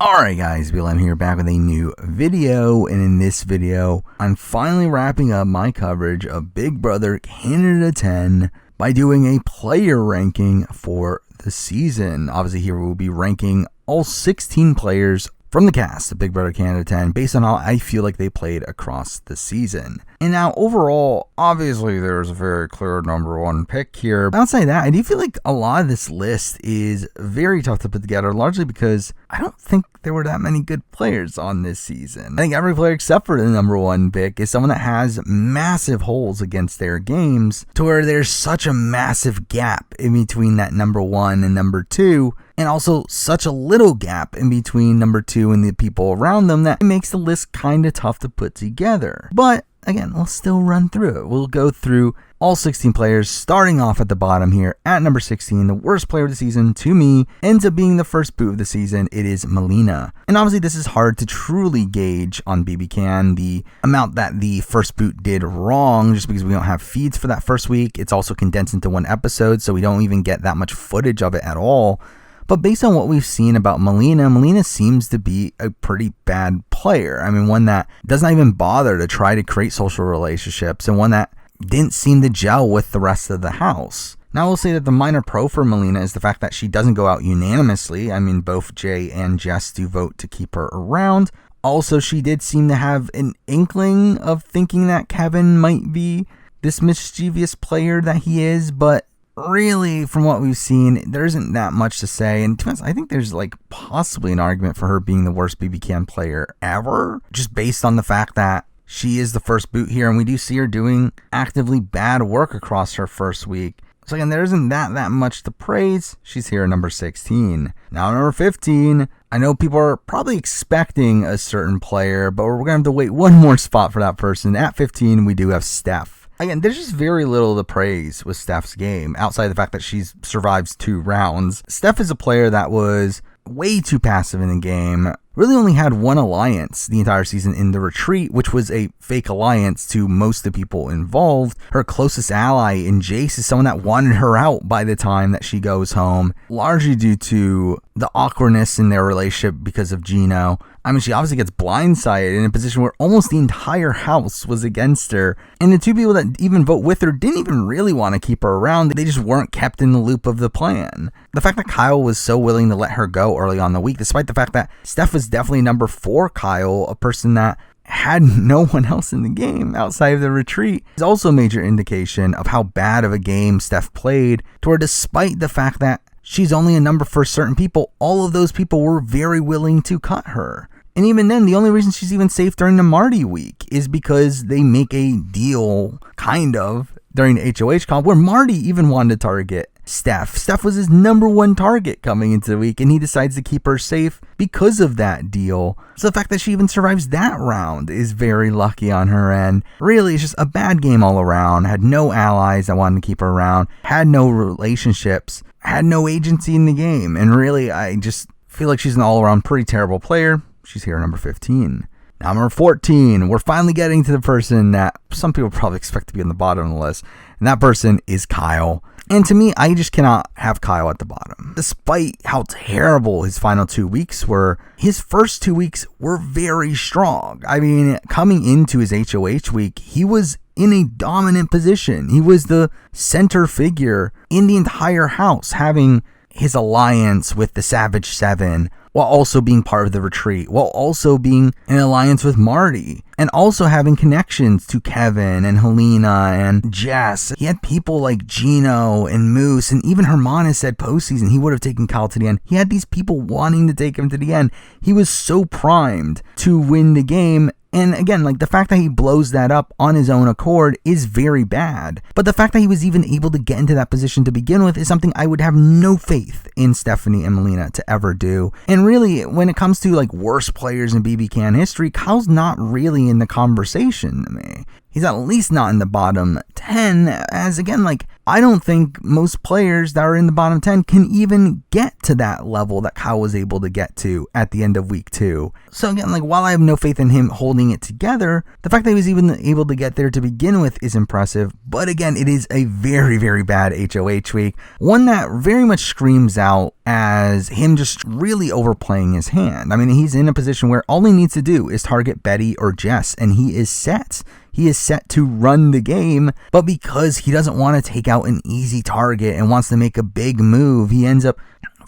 Alright guys, BLM here, back with a new video, and in this video, I'm finally wrapping up my coverage of Big Brother Canada 10 by doing a player ranking for the season. Obviously here we'll be ranking all 16 players from the cast of Big Brother Canada 10 based on how I feel like they played across the season. And now overall, obviously there's a very clear number one pick here. Outside of that, I do feel like a lot of this list is very tough to put together, largely because I don't think there were that many good players on this season. I think every player except for the number one pick is someone that has massive holes against their games to where there's such a massive gap in between that number one and number two, and also such a little gap in between number two and the people around them that it makes the list kind of tough to put together. But again, we'll still run through it. We'll go through all 16 players, starting off at the bottom here at number 16. The worst player of the season, to me, ends up being the first boot of the season. It is Molina. And obviously this is hard to truly gauge on BBCan, the amount that the first boot did wrong, just because we don't have feeds for that first week. It's also condensed into one episode, so we don't even get that much footage of it at all. But based on what we've seen about Molina seems to be a pretty bad player. I mean, one that does not even bother to try to create social relationships, and one that didn't seem to gel with the rest of the house. Now, I will say that the minor pro for Molina is the fact that she doesn't go out unanimously. I mean, both Jay and Jess do vote to keep her around. Also, she did seem to have an inkling of thinking that Kevin might be this mischievous player that he is, but really, from what we've seen, there isn't that much to say. And to be honest, I think there's possibly an argument for her being the worst BBCan player ever, just based on the fact that she is the first boot here, and we do see her doing actively bad work across her first week. So again, there isn't that much to praise. She's here at number 16. Now number 15, I know people are probably expecting a certain player, but we're going to have to wait one more spot for that person. At 15, we do have Steph. Again, there's just very little to praise with Steph's game, outside the fact that she survives 2 rounds. Steph is a player that was way too passive in the game, really only had one alliance the entire season in the retreat, which was a fake alliance to most of the people involved. Her closest ally in Jace is someone that wanted her out by the time that she goes home, largely due to the awkwardness in their relationship because of Geno. I mean, she obviously gets blindsided in a position where almost the entire house was against her, and the 2 people that even vote with her didn't even really want to keep her around. They just weren't kept in the loop of the plan. The fact that Kyle was so willing to let her go early on in the week, despite the fact that Steph was definitely number 4 Kyle, a person that had no one else in the game outside of the retreat, is also a major indication of how bad of a game Steph played, to where despite the fact that she's only a number for certain people, all of those people were very willing to cut her. And even then, the only reason she's even safe during the Marty week is because they make a deal, kind of, during the HOH comp, where Marty even wanted to target Steph. Steph was his number 1 target coming into the week, and he decides to keep her safe because of that deal. So the fact that she even survives that round is very lucky on her end. Really, it's just a bad game all around. Had no allies that wanted to keep her around, had no relationships, had no agency in the game. And really, I just feel like she's an all-around pretty terrible player. She's here at number 15. Now number 14, we're finally getting to the person that some people probably expect to be on the bottom of the list, and that person is Kyle. And to me, I just cannot have Kyle at the bottom. Despite how terrible his final 2 weeks were, his first 2 weeks were very strong. I mean, coming into his HOH week, he was in a dominant position. He was the center figure in the entire house, having his alliance with the Savage 7, while also being part of the retreat, while also being in alliance with Marty, and also having connections to Kevin and Helena and Jess. He had people like Geno and Moose, and even Hermanis said postseason he would have taken Kyle to the end. He had these people wanting to take him to the end. He was so primed to win the game. And again, the fact that he blows that up on his own accord is very bad. But the fact that he was even able to get into that position to begin with is something I would have no faith in Stephanie and Molina to ever do. And really, when it comes to worst players in BBCan history, Kyle's not really in the conversation to me. he's at least not in the bottom 10, as again, like, I don't think most players that are in the bottom 10 can even get to that level that Kyle was able to get to at the end of week 2. So again, like, while I have no faith in him holding it together, the fact that he was even able to get there to begin with is impressive. But again, it is a very, very bad HOH week. One that very much screams out as him just really overplaying his hand. I mean, he's in a position where all he needs to do is target Betty or Jess, and he is set. He is set to run the game, but because he doesn't want to take out an easy target and wants to make a big move, he ends up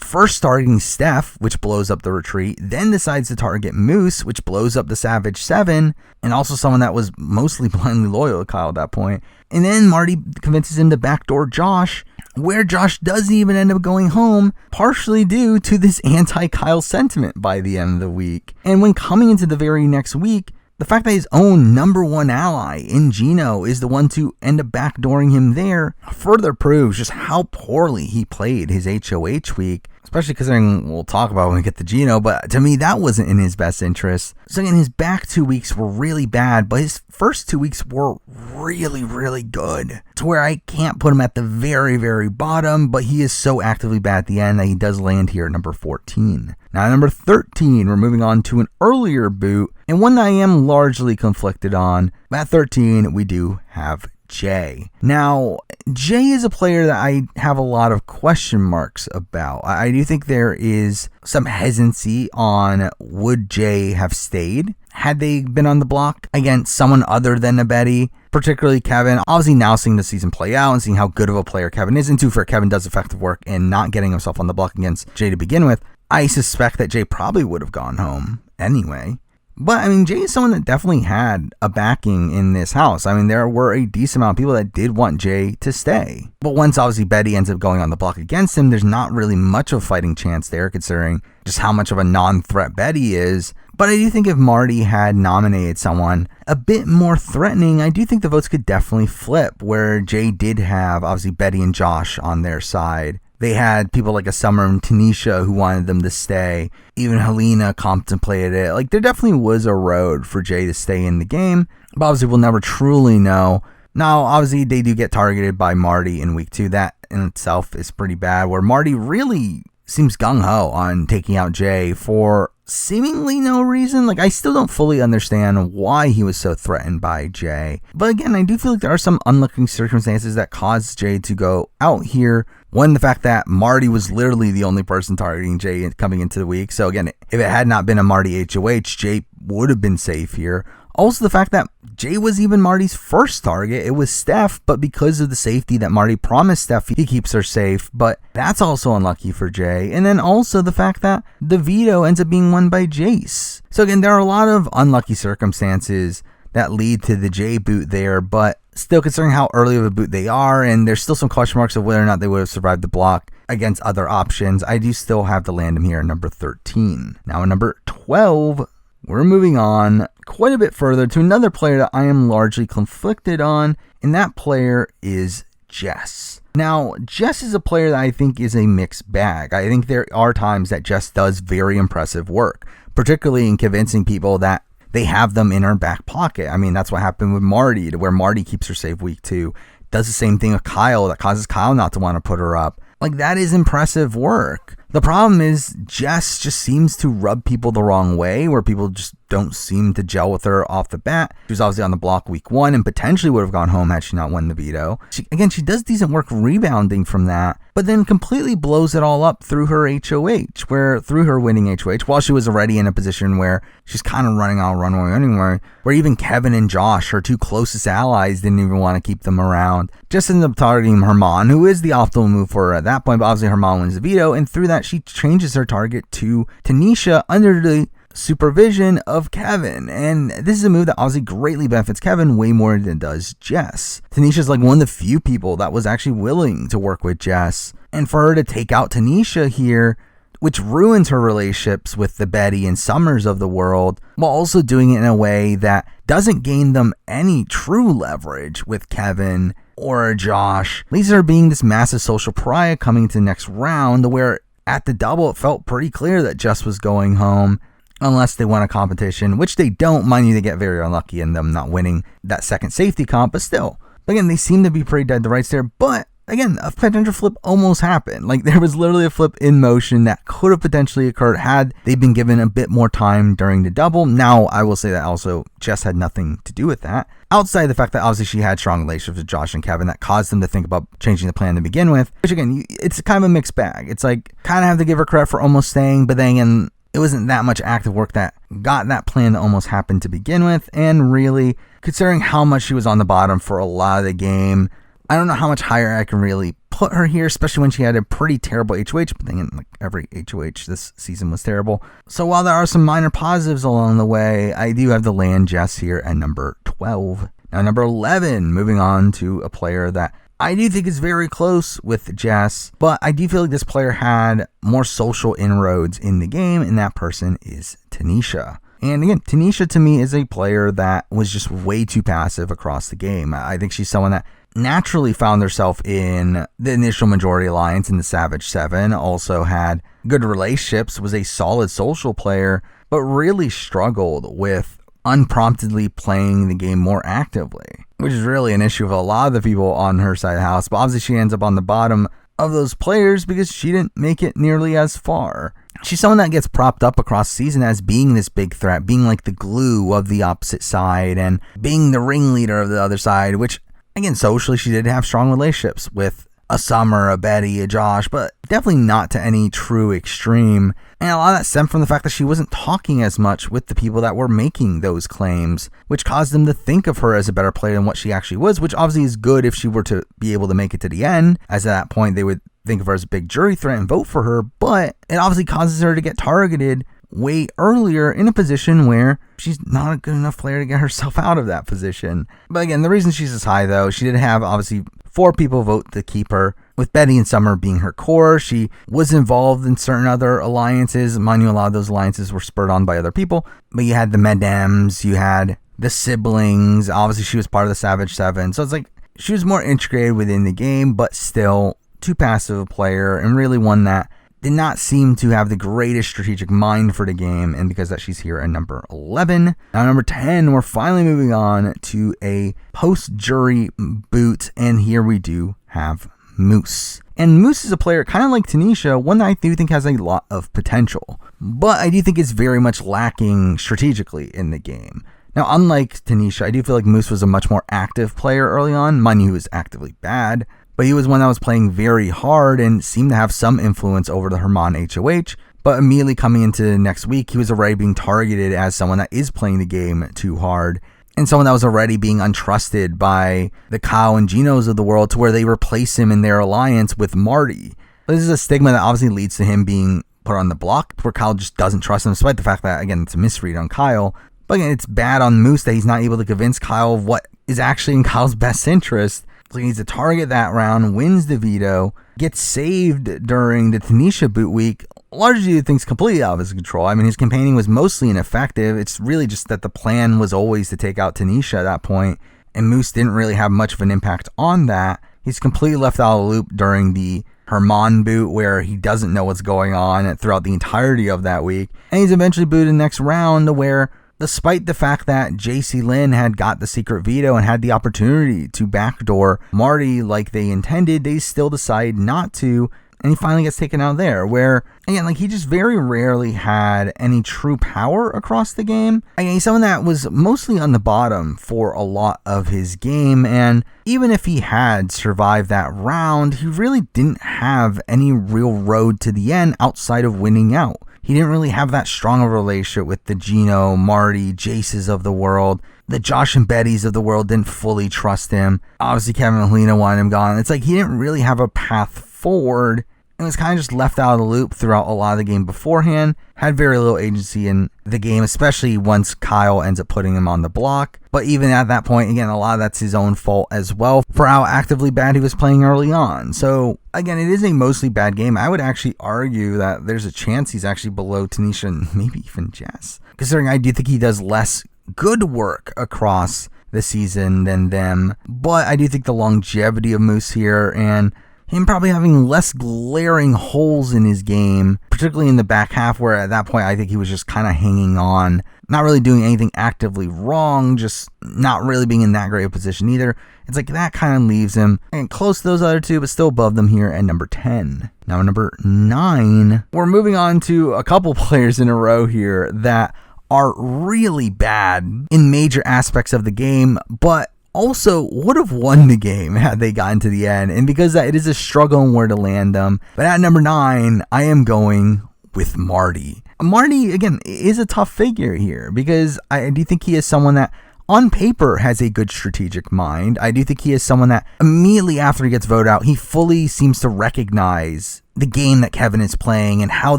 first targeting Steph, which blows up the retreat, then decides to target Moose, which blows up the Savage 7, and also someone that was mostly blindly loyal to Kyle at that point. And then Marty convinces him to backdoor Josh, where Josh doesn't even end up going home, partially due to this anti-Kyle sentiment by the end of the week. And when coming into the very next week, the fact that his own number one ally in Geno is the one to end up backdooring him there further proves just how poorly he played his HOH week, especially considering we'll talk about when we get to Geno, but to me that wasn't in his best interest. So again, his back 2 weeks were really bad, but his first 2 weeks were really, really good, to where I can't put him at the very, very bottom, but he is so actively bad at the end that he does land here at number 14. Now at number 13, we're moving on to an earlier boot, and one that I am largely conflicted on. At 13, we do have Jay. Now, Jay is a player that I have a lot of question marks about. I do think there is some hesitancy on would Jay have stayed had they been on the block against someone other than a Betty, particularly Kevin. Obviously now seeing the season play out and seeing how good of a player Kevin is, and too fair, Kevin does effective work in not getting himself on the block against Jay to begin with. I suspect that Jay probably would have gone home anyway. But, I mean, Jay is someone that definitely had a backing in this house. I mean, there were a decent amount of people that did want Jay to stay. But once, obviously, Betty ends up going on the block against him, there's not really much of a fighting chance there, considering just how much of a non-threat Betty is. But I do think if Marty had nominated someone a bit more threatening, I do think the votes could definitely flip, where Jay did have, obviously, Betty and Josh on their side. They had people like a Summer and Tanisha who wanted them to stay. Even Molina contemplated it. Like, there definitely was a road for Jay to stay in the game, but obviously we'll never truly know. Now, obviously, they do get targeted by Marty in week 2. That in itself is pretty bad, where Marty really seems gung-ho on taking out Jay for seemingly no reason. Like, I still don't fully understand why he was so threatened by Jay. But again, I do feel like there are some unlucky circumstances that caused Jay to go out here. One, the fact that Marty was literally the only person targeting Jay coming into the week. So again, if it had not been a Marty HOH, Jay would have been safe here. Also, the fact that Jay was even Marty's first target. It was Steph, but because of the safety that Marty promised Steph, he keeps her safe. But that's also unlucky for Jay. And then also the fact that the veto ends up being won by Jace. So again, there are a lot of unlucky circumstances that lead to the Jay boot there, but still, considering how early of a boot they are, and there's still some question marks of whether or not they would have survived the block against other options, I do still have to land him here at number 13. Now at number 12, we're moving on quite a bit further to another player that I am largely conflicted on, and that player is Jess. Now, Jess is a player that I think is a mixed bag. I think there are times that Jess does very impressive work, particularly in convincing people that they have them in her back pocket. I mean, that's what happened with Marty, to where Marty keeps her safe week 2. Does the same thing with Kyle that causes Kyle not to want to put her up. Like, that is impressive work. The problem is Jess just seems to rub people the wrong way, where people just don't seem to gel with her off the bat. She was obviously on the block week 1 and potentially would have gone home had she not won the veto. She does decent work rebounding from that, but then completely blows it all up through her HOH, where through her winning HOH, while she was already in a position where she's kind of running on a runway anyway, where even Kevin and Josh, her two closest allies, didn't even want to keep them around. Just ended up targeting Herman, who is the optimal move for her at that point, but obviously Herman wins the veto, and through that she changes her target to Tanisha under the supervision of Kevin. And this is a move that obviously greatly benefits Kevin way more than it does Jess. Tanisha's like one of the few people that was actually willing to work with Jess, and for her to take out Tanisha here, which ruins her relationships with the Betty and Summers of the world, while also doing it in a way that doesn't gain them any true leverage with Kevin or Josh, leaves her being this massive social pariah coming to the next round, where at the double it felt pretty clear that Jess was going home. unless they won a competition, which they don't. Mind you, they get very unlucky in them not winning that second safety comp, but still. Again, they seem to be pretty dead to rights there, but again, a potential flip almost happened. Like, there was literally a flip in motion that could have potentially occurred had they been given a bit more time during the double. Now, I will say that also Jess had nothing to do with that. Outside the fact that obviously she had strong relationships with Josh and Kevin that caused them to think about changing the plan to begin with, which again, it's kind of a mixed bag. It's like, kind of have to give her credit for almost staying, but then again, it wasn't that much active work that got that plan to almost happen to begin with. And really, considering how much she was on the bottom for a lot of the game, I don't know how much higher I can really put her here, especially when she had a pretty terrible HOH, but then like every HOH this season was terrible. So while there are some minor positives along the way, I do have to land Jess here at number 12. Now number 11, moving on to a player that I do think is very close with Jess, but I do feel like this player had more social inroads in the game, and that person is Tanisha. And again, Tanisha to me is a player that was just way too passive across the game. I think she's someone that naturally found herself in the initial majority alliance in the Savage 7, also had good relationships, was a solid social player, but really struggled with unpromptedly playing the game more actively, which is really an issue of a lot of the people on her side of the house. But obviously she ends up on the bottom of those players because she didn't make it nearly as far. She's someone that gets propped up across season as being this big threat, being like the glue of the opposite side and being the ringleader of the other side, which again, socially she did have strong relationships with a Summer, a Betty, a Josh, but definitely not to any true extreme. And a lot of that stemmed from the fact that she wasn't talking as much with the people that were making those claims, which caused them to think of her as a better player than what she actually was, which obviously is good if she were to be able to make it to the end, as at that point they would think of her as a big jury threat and vote for her, but it obviously causes her to get targeted way earlier in a position where she's not a good enough player to get herself out of that position. But again, the reason she's as high though, she did have obviously 4 people vote to keep her, with Betty and Summer being her core. She was involved in certain other alliances. Mind you, a lot of those alliances were spurred on by other people, but you had the Madams, you had the siblings, obviously she was part of the Savage 7, so it's like she was more integrated within the game, but still too passive a player, and really one that did not seem to have the greatest strategic mind for the game, and because that she's here at number 11. Now number 10, we're finally moving on to a post-jury boot, and here we do have Moose. And Moose is a player kind of like Tanisha, one that I do think has a lot of potential, but I do think it's very much lacking strategically in the game. Now, unlike Tanisha, I do feel like Moose was a much more active player early on. Mind you, he was actively bad, but he was one that was playing very hard and seemed to have some influence over the Herman HOH. But immediately coming into next week, he was already being targeted as someone that is playing the game too hard, and someone that was already being untrusted by the Kyle and Genos of the world, to where they replace him in their alliance with Marty. This is a stigma that obviously leads to him being put on the block, where Kyle just doesn't trust him, despite the fact that, again, it's a misread on Kyle. But again, it's bad on Moose that he's not able to convince Kyle of what is actually in Kyle's best interest. So he needs to target that round, wins the veto, gets saved during the Tanisha boot week, largely due to things completely out of his control. I mean, his campaigning was mostly ineffective. It's really just that the plan was always to take out Tanisha at that point, and Moose didn't really have much of an impact on that. He's completely left out of the loop during the Herman boot, where he doesn't know what's going on throughout the entirety of that week. And he's eventually booted next round, where despite the fact that Jacey-Lynne had got the secret veto and had the opportunity to backdoor Marty like they intended, they still decide not to, and he finally gets taken out there, where, again, like, he just very rarely had any true power across the game. Again, he's someone that was mostly on the bottom for a lot of his game, and even if he had survived that round, he really didn't have any real road to the end outside of winning out. He didn't really have that strong of a relationship with the Geno, Marty, Jaces of the world. The Josh and Bettys of the world didn't fully trust him. Obviously, Kevin and Molina wanted him gone. It's like he didn't really have a path forward, and was kind of just left out of the loop throughout a lot of the game beforehand. Had very little agency in the game, especially once Kyle ends up putting him on the block. But even at that point, again, a lot of that's his own fault as well for how actively bad he was playing early on. So again, it is a mostly bad game. I would actually argue that there's a chance he's actually below Tanisha and maybe even Jess, considering I do think he does less good work across the season than them. But I do think the longevity of Moose here, and him probably having less glaring holes in his game, particularly in the back half, where at that point I think he was just kind of hanging on, not really doing anything actively wrong, just not really being in that great a position either. It's like that kind of leaves him and close to those other two, but still above them here at number 10. Now, number 9, we're moving on to a couple players in a row here that are really bad in major aspects of the game, but also would have won the game had they gotten to the end. And because it is a struggle on where to land them. But at number 9, I am going with Marty. Marty, again, is a tough figure here because I do think he is someone that on paper has a good strategic mind. I do think he is someone that immediately after he gets voted out, he fully seems to recognize the game that Kevin is playing and how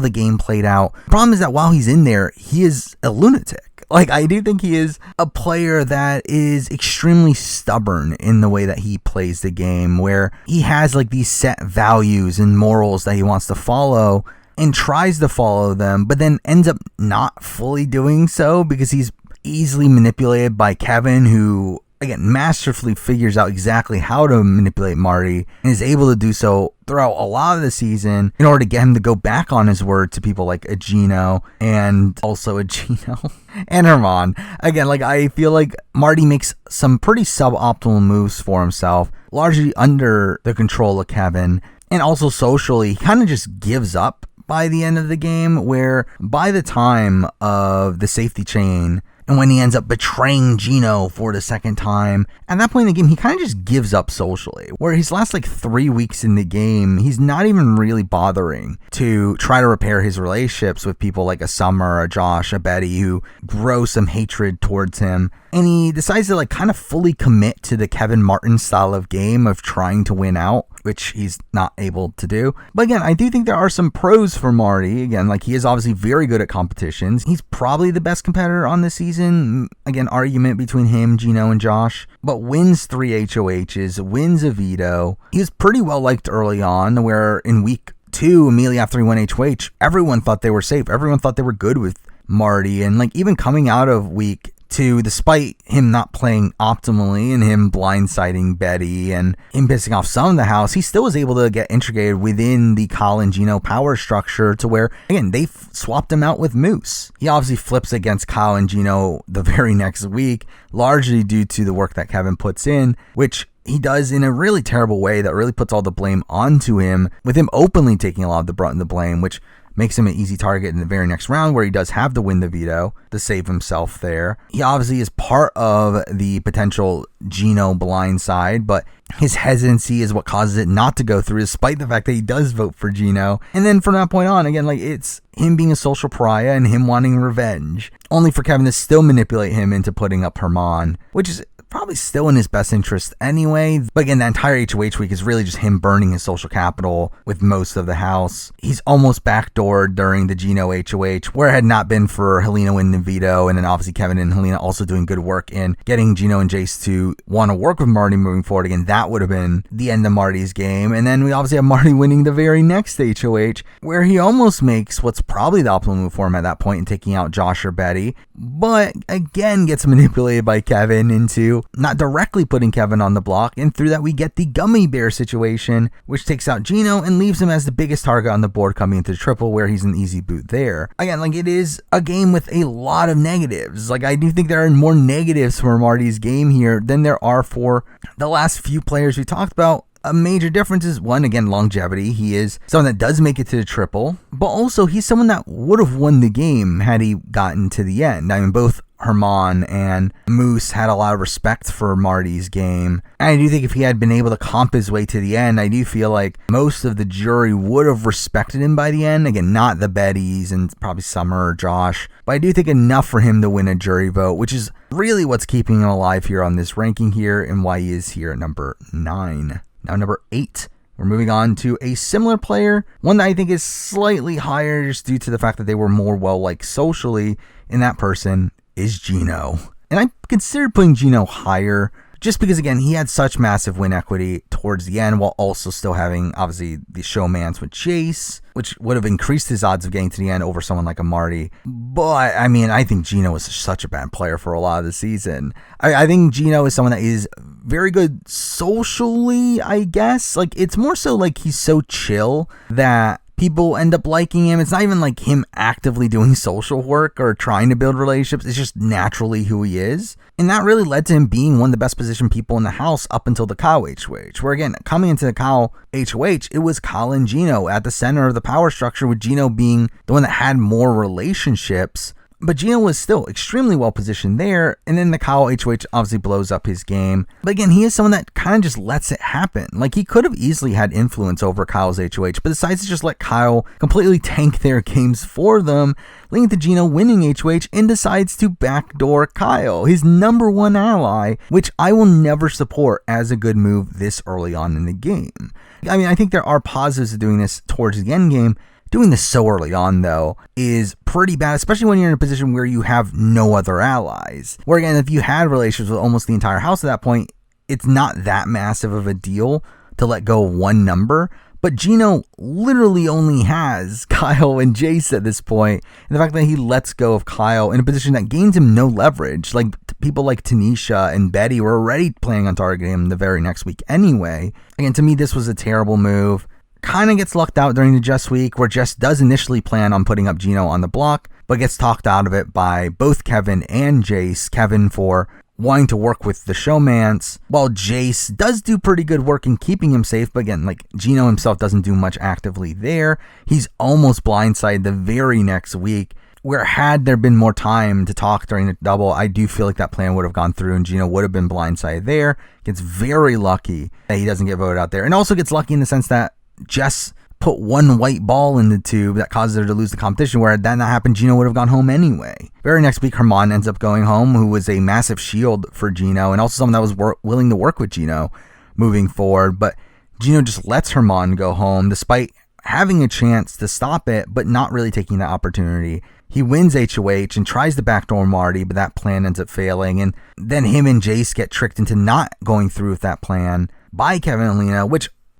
the game played out. The problem is that while he's in there, he is a lunatic. Like, I do think he is a player that is extremely stubborn in the way that he plays the game, where he has like these set values and morals that he wants to follow and tries to follow them, but then ends up not fully doing so because he's easily manipulated by Kevin, who, again, masterfully figures out exactly how to manipulate Marty and is able to do so throughout a lot of the season in order to get him to go back on his word to people like a Geno and also a Geno and Herman. Again, like, I feel like Marty makes some pretty suboptimal moves for himself, largely under the control of Kevin, and also socially, he kind of just gives up by the end of the game, where by the time of the safety chain, and when he ends up betraying Geno for the second time, at that point in the game, he kind of just gives up socially. Where his last 3 weeks in the game, he's not even really bothering to try to repair his relationships with people like a Summer, a Josh, a Betty, who grow some hatred towards him. And he decides to kind of fully commit to the Kevin Martin style of game of trying to win out, which he's not able to do. But again, I do think there are some pros for Marty. Again, he is obviously very good at competitions. He's probably the best competitor on the season. Again, argument between him, Geno, and Josh. But wins 3 HOHs, wins a veto. He was pretty well liked early on, where in week 2, immediately after he won HOH, everyone thought they were safe. Everyone thought they were good with Marty. And even coming out of week 2, despite him not playing optimally and him blindsiding Betty and him pissing off some of the house, he still was able to get integrated within the Colin Geno power structure to where, again, they swapped him out with Moose. He obviously flips against Colin Geno the very next week, largely due to the work that Kevin puts in, which he does in a really terrible way that really puts all the blame onto him, with him openly taking a lot of the brunt of the blame, which makes him an easy target in the very next round, where he does have to win the veto to save himself there. He obviously is part of the potential Geno blindside, but his hesitancy is what causes it not to go through, despite the fact that he does vote for Geno. And then from that point on, again, it's him being a social pariah and him wanting revenge, only for Kevin to still manipulate him into putting up Herman, which is probably still in his best interest anyway. But again, that entire HOH week is really just him burning his social capital with most of the house. He's almost backdoored during the Geno HOH, where it had not been for Helena winning the veto, and then obviously Kevin and Helena also doing good work in getting Geno and Jace to want to work with Marty moving forward. Again, that would have been the end of Marty's game. And then we obviously have Marty winning the very next HOH, where he almost makes what's probably the optimal move for him at that point in taking out Josh or Betty, but again gets manipulated by Kevin into not directly putting Kevin on the block, and through that we get the gummy bear situation, which takes out Geno and leaves him as the biggest target on the board coming into the triple, where he's an easy boot there. Again, it is a game with a lot of negatives. I do think there are more negatives for Marty's game here than there are for the last few players we talked about. A major difference is, one, again, longevity. He is someone that does make it to the triple, but also he's someone that would have won the game had he gotten to the end. I mean, both Herman and Moose had a lot of respect for Marty's game. And I do think if he had been able to comp his way to the end, I do feel like most of the jury would have respected him by the end. Again, not the Bettys and probably Summer or Josh, but I do think enough for him to win a jury vote, which is really what's keeping him alive here on this ranking here and why he is here at number 9. Now, number 8, we're moving on to a similar player, one that I think is slightly higher just due to the fact that they were more well-liked socially, and that person is Geno. And I considered putting Geno higher just because, again, he had such massive win equity towards the end, while also still having, obviously, the showmance with Chase, which would have increased his odds of getting to the end over someone like a Marty. But, I think Geno was such a bad player for a lot of the season. I think Geno is someone that is very good socially, I guess. Like, it's more so like he's so chill that people end up liking him. It's not even like him actively doing social work or trying to build relationships. It's just naturally who he is. And that really led to him being one of the best positioned people in the house up until the Kyle HOH, where again, coming into the Kyle HOH, it was Kyle and Geno at the center of the power structure, with Geno being the one that had more relationships. But Geno was still extremely well positioned there, and then the Kyle HOH obviously blows up his game. But again, he is someone that kind of just lets it happen. Like, he could have easily had influence over Kyle's HOH, but decides to just let Kyle completely tank their games for them, leading to Geno winning HOH, and decides to backdoor Kyle, his number one ally, which I will never support as a good move this early on in the game. I mean, I think there are positives of doing this towards the end game. Doing this so early on, though, is pretty bad, especially when you're in a position where you have no other allies. Where, again, if you had relationships with almost the entire house at that point, it's not that massive of a deal to let go of one number. But Geno literally only has Kyle and Jace at this point. And the fact that he lets go of Kyle in a position that gains him no leverage, like people like Tanisha and Betty were already planning on targeting him the very next week anyway. Again, to me, this was a terrible move. Kind of gets lucked out during the Jess week, where Jess does initially plan on putting up Geno on the block, but gets talked out of it by both Kevin and Jace. Kevin for wanting to work with the showmance, while Jace does do pretty good work in keeping him safe. But again, like, Geno himself doesn't do much actively there. He's almost blindsided the very next week, where had there been more time to talk during the double, I do feel like that plan would have gone through and Geno would have been blindsided there. Gets very lucky that he doesn't get voted out there, and also gets lucky in the sense that Jess put one white ball in the tube that causes her to lose the competition, where had that not happened, Geno would have gone home anyway. Very next week, Herman ends up going home, who was a massive shield for Geno, and also someone that was willing to work with Geno moving forward. But Geno just lets Herman go home, despite having a chance to stop it, but not really taking that opportunity. He wins HOH and tries to backdoor Marty, but that plan ends up failing. And then him and Jace get tricked into not going through with that plan by Kevin and Lena,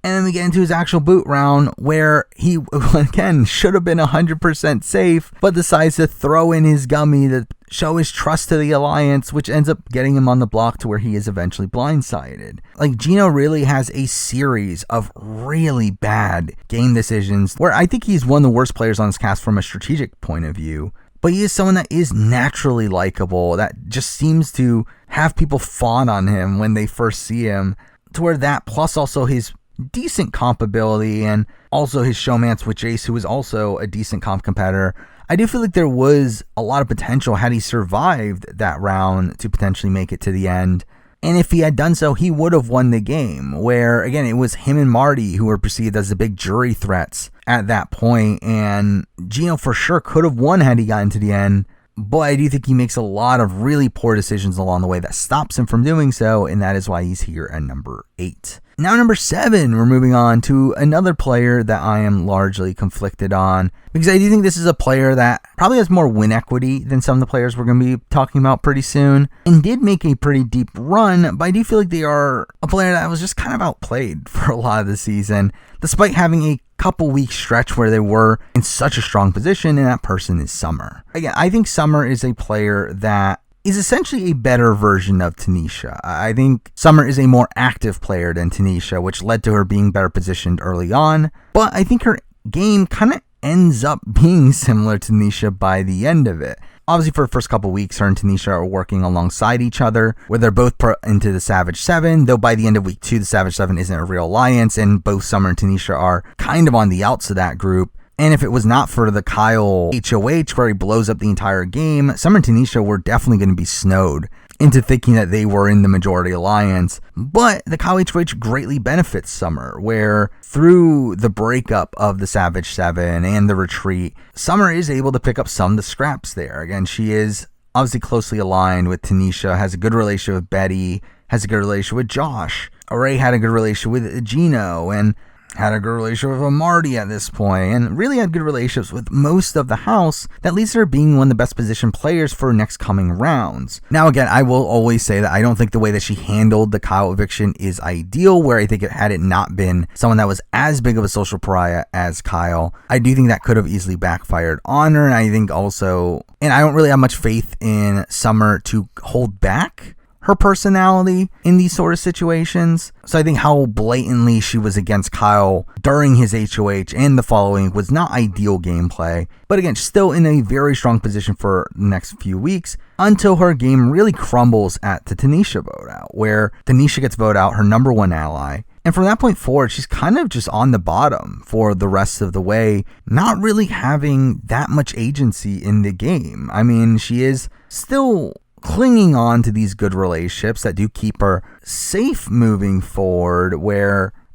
and then we get into his actual boot round, where he, again, should have been 100% safe, but decides to throw in his gummy to show his trust to the alliance, which ends up getting him on the block to where he is eventually blindsided. Like, Geno really has a series of really bad game decisions, where I think he's one of the worst players on this cast from a strategic point of view. But he is someone that is naturally likable, that just seems to have people fawn on him when they first see him, to where that, plus also his decent comp ability and also his showmance with Jace, who is also a decent comp competitor, I do feel like there was a lot of potential had he survived that round to potentially make it to the end. And if he had done so, he would have won the game, where, again, it was him and Marty who were perceived as the big jury threats at that point, and Geno for sure could have won had he gotten to the end. But I do think he makes a lot of really poor decisions along the way that stops him from doing so, and that is why he's here at number 8. Now, number 7, we're moving on to another player that I am largely conflicted on, because I do think this is a player that probably has more win equity than some of the players we're going to be talking about pretty soon, and did make a pretty deep run, but I do feel like they are a player that was just kind of outplayed for a lot of the season, despite having a couple week stretch where they were in such a strong position, and that person is Summer. Again, I think Summer is a player that is essentially a better version of Tanisha. I think Summer is a more active player than Tanisha, which led to her being better positioned early on, but I think her game kind of ends up being similar to Tanisha by the end of it. Obviously, for the first couple weeks, her and Tanisha are working alongside each other, where they're both into the Savage 7, though by the end of week 2, the Savage 7 isn't a real alliance, and both Summer and Tanisha are kind of on the outs of that group. And if it was not for the Kyle HOH, where he blows up the entire game, Summer and Tanisha were definitely going to be snowed into thinking that they were in the majority alliance. But the Kyle HOH greatly benefits Summer, where through the breakup of the Savage 7 and the retreat, Summer is able to pick up some of the scraps there. Again, she is obviously closely aligned with Tanisha, has a good relationship with Betty, has a good relationship with Josh, already had a good relationship with Geno, and had a good relationship with Marty at this point, and really had good relationships with most of the house that leads to her being one of the best positioned players for next coming rounds. Now, again, I will always say that I don't think the way that she handled the Kyle eviction is ideal, where I think had it not been someone that was as big of a social pariah as Kyle, I do think that could have easily backfired on her, and I think also, and I don't really have much faith in Summer to hold back her personality in these sort of situations. So I think how blatantly she was against Kyle during his HOH and the following was not ideal gameplay. But again, still in a very strong position for the next few weeks until her game really crumbles at the Tanisha vote out, where Tanisha gets voted out, her number one ally. And from that point forward, she's kind of just on the bottom for the rest of the way, not really having that much agency in the game. I mean, she is still clinging on to these good relationships that do keep her safe moving forward,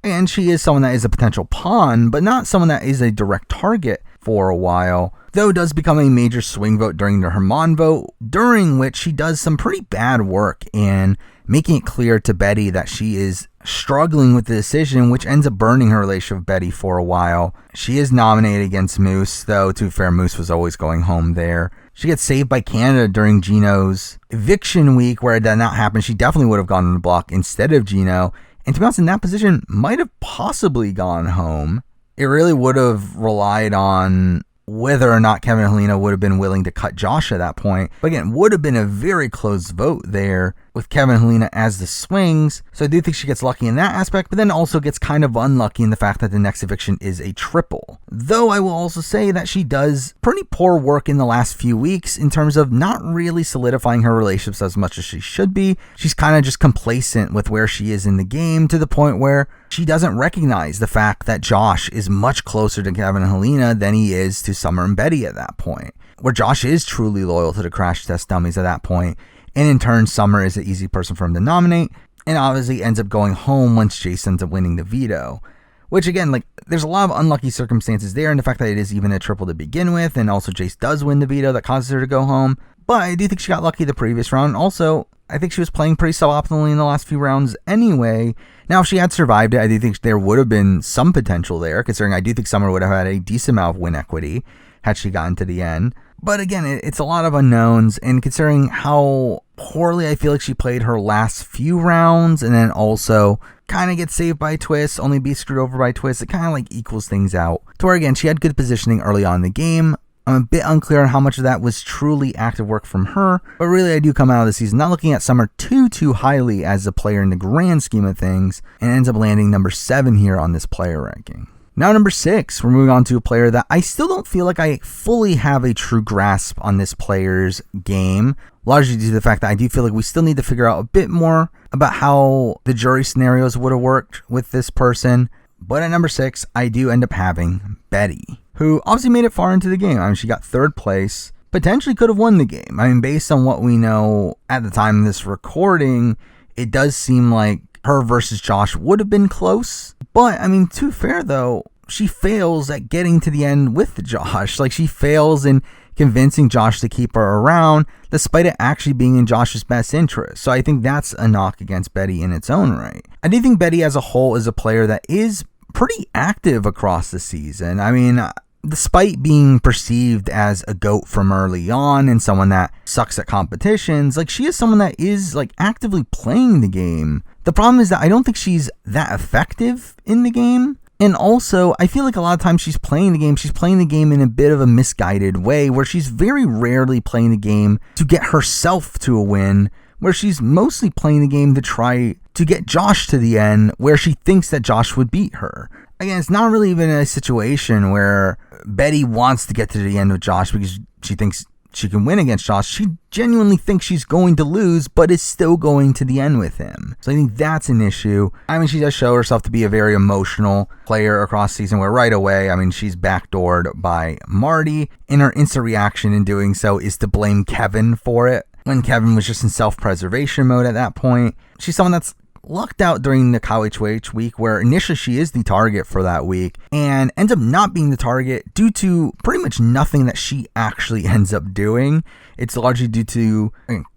and she is someone that is a potential pawn, but not someone that is a direct target for a while. Though does become a major swing vote during the Herman vote, during which she does some pretty bad work in making it clear to Betty that she is struggling with the decision, which ends up burning her relationship with Betty for a while. She is nominated against Moose, though to be fair, Moose was always going home there. She gets saved by Canada during Geno's eviction week, where it did not happen. She definitely would have gone on the block instead of Geno. And to be honest, in that position, might have possibly gone home. It really would have relied on whether or not Kevin and Helena would have been willing to cut Josh at that point. But again, would have been a very close vote there with Kevin and Helena as the swings. So I do think she gets lucky in that aspect, but then also gets kind of unlucky in the fact that the next eviction is a triple. Though I will also say that she does pretty poor work in the last few weeks in terms of not really solidifying her relationships as much as she should be. She's kind of just complacent with where she is in the game, to the point where she doesn't recognize the fact that Josh is much closer to Kevin and Helena than he is to Summer and Betty at that point, where Josh is truly loyal to the crash test dummies at that point. And in turn, Summer is an easy person for him to nominate, and obviously ends up going home once Jace ends up winning the veto. Which again, there's a lot of unlucky circumstances there, and the fact that it is even a triple to begin with, and also Jace does win the veto that causes her to go home. But I do think she got lucky the previous round. Also, I think she was playing pretty suboptimally in the last few rounds anyway. Now, if she had survived it, I do think there would have been some potential there, considering I do think Summer would have had a decent amount of win equity had she gotten to the end. But again, it's a lot of unknowns, and considering how poorly I feel like she played her last few rounds, and then also kind of gets saved by twists, only be screwed over by twists, it kind of equals things out. To where again, she had good positioning early on in the game. I'm a bit unclear on how much of that was truly active work from her, but really I do come out of the season not looking at Summer too highly as a player in the grand scheme of things, and ends up landing number 7 here on this player ranking. Now number 6, we're moving on to a player that I still don't feel like I fully have a true grasp on this player's game, largely due to the fact that I do feel like we still need to figure out a bit more about how the jury scenarios would have worked with this person. But at number 6, I do end up having Betty, who obviously made it far into the game. I mean, she got 3rd place, potentially could have won the game. I mean, based on what we know at the time of this recording, it does seem like her versus Josh would have been close. But, I mean, to be fair though, she fails at getting to the end with Josh. She fails in convincing Josh to keep her around, despite it actually being in Josh's best interest. So I think that's a knock against Betty in its own right. I do think Betty as a whole is a player that is pretty active across the season. I mean, despite being perceived as a GOAT from early on and someone that sucks at competitions, she is someone that is actively playing the game. The problem is that I don't think she's that effective in the game. And also, I feel like a lot of times she's playing the game in a bit of a misguided way, where she's very rarely playing the game to get herself to a win, where she's mostly playing the game to try to get Josh to the end, where she thinks that Josh would beat her. Again, it's not really even a situation where Betty wants to get to the end with Josh because she thinks she can win against Josh. She genuinely thinks she's going to lose, but is still going to the end with him. So I think that's an issue. I mean, she does show herself to be a very emotional player across the season, where right away, I mean, she's backdoored by Marty, and her instant reaction in doing so is to blame Kevin for it, when Kevin was just in self-preservation mode at that point. She's someone that's lucked out during the Kyle HOH week, where initially she is the target for that week and ends up not being the target due to pretty much nothing that she actually ends up doing. It's largely due to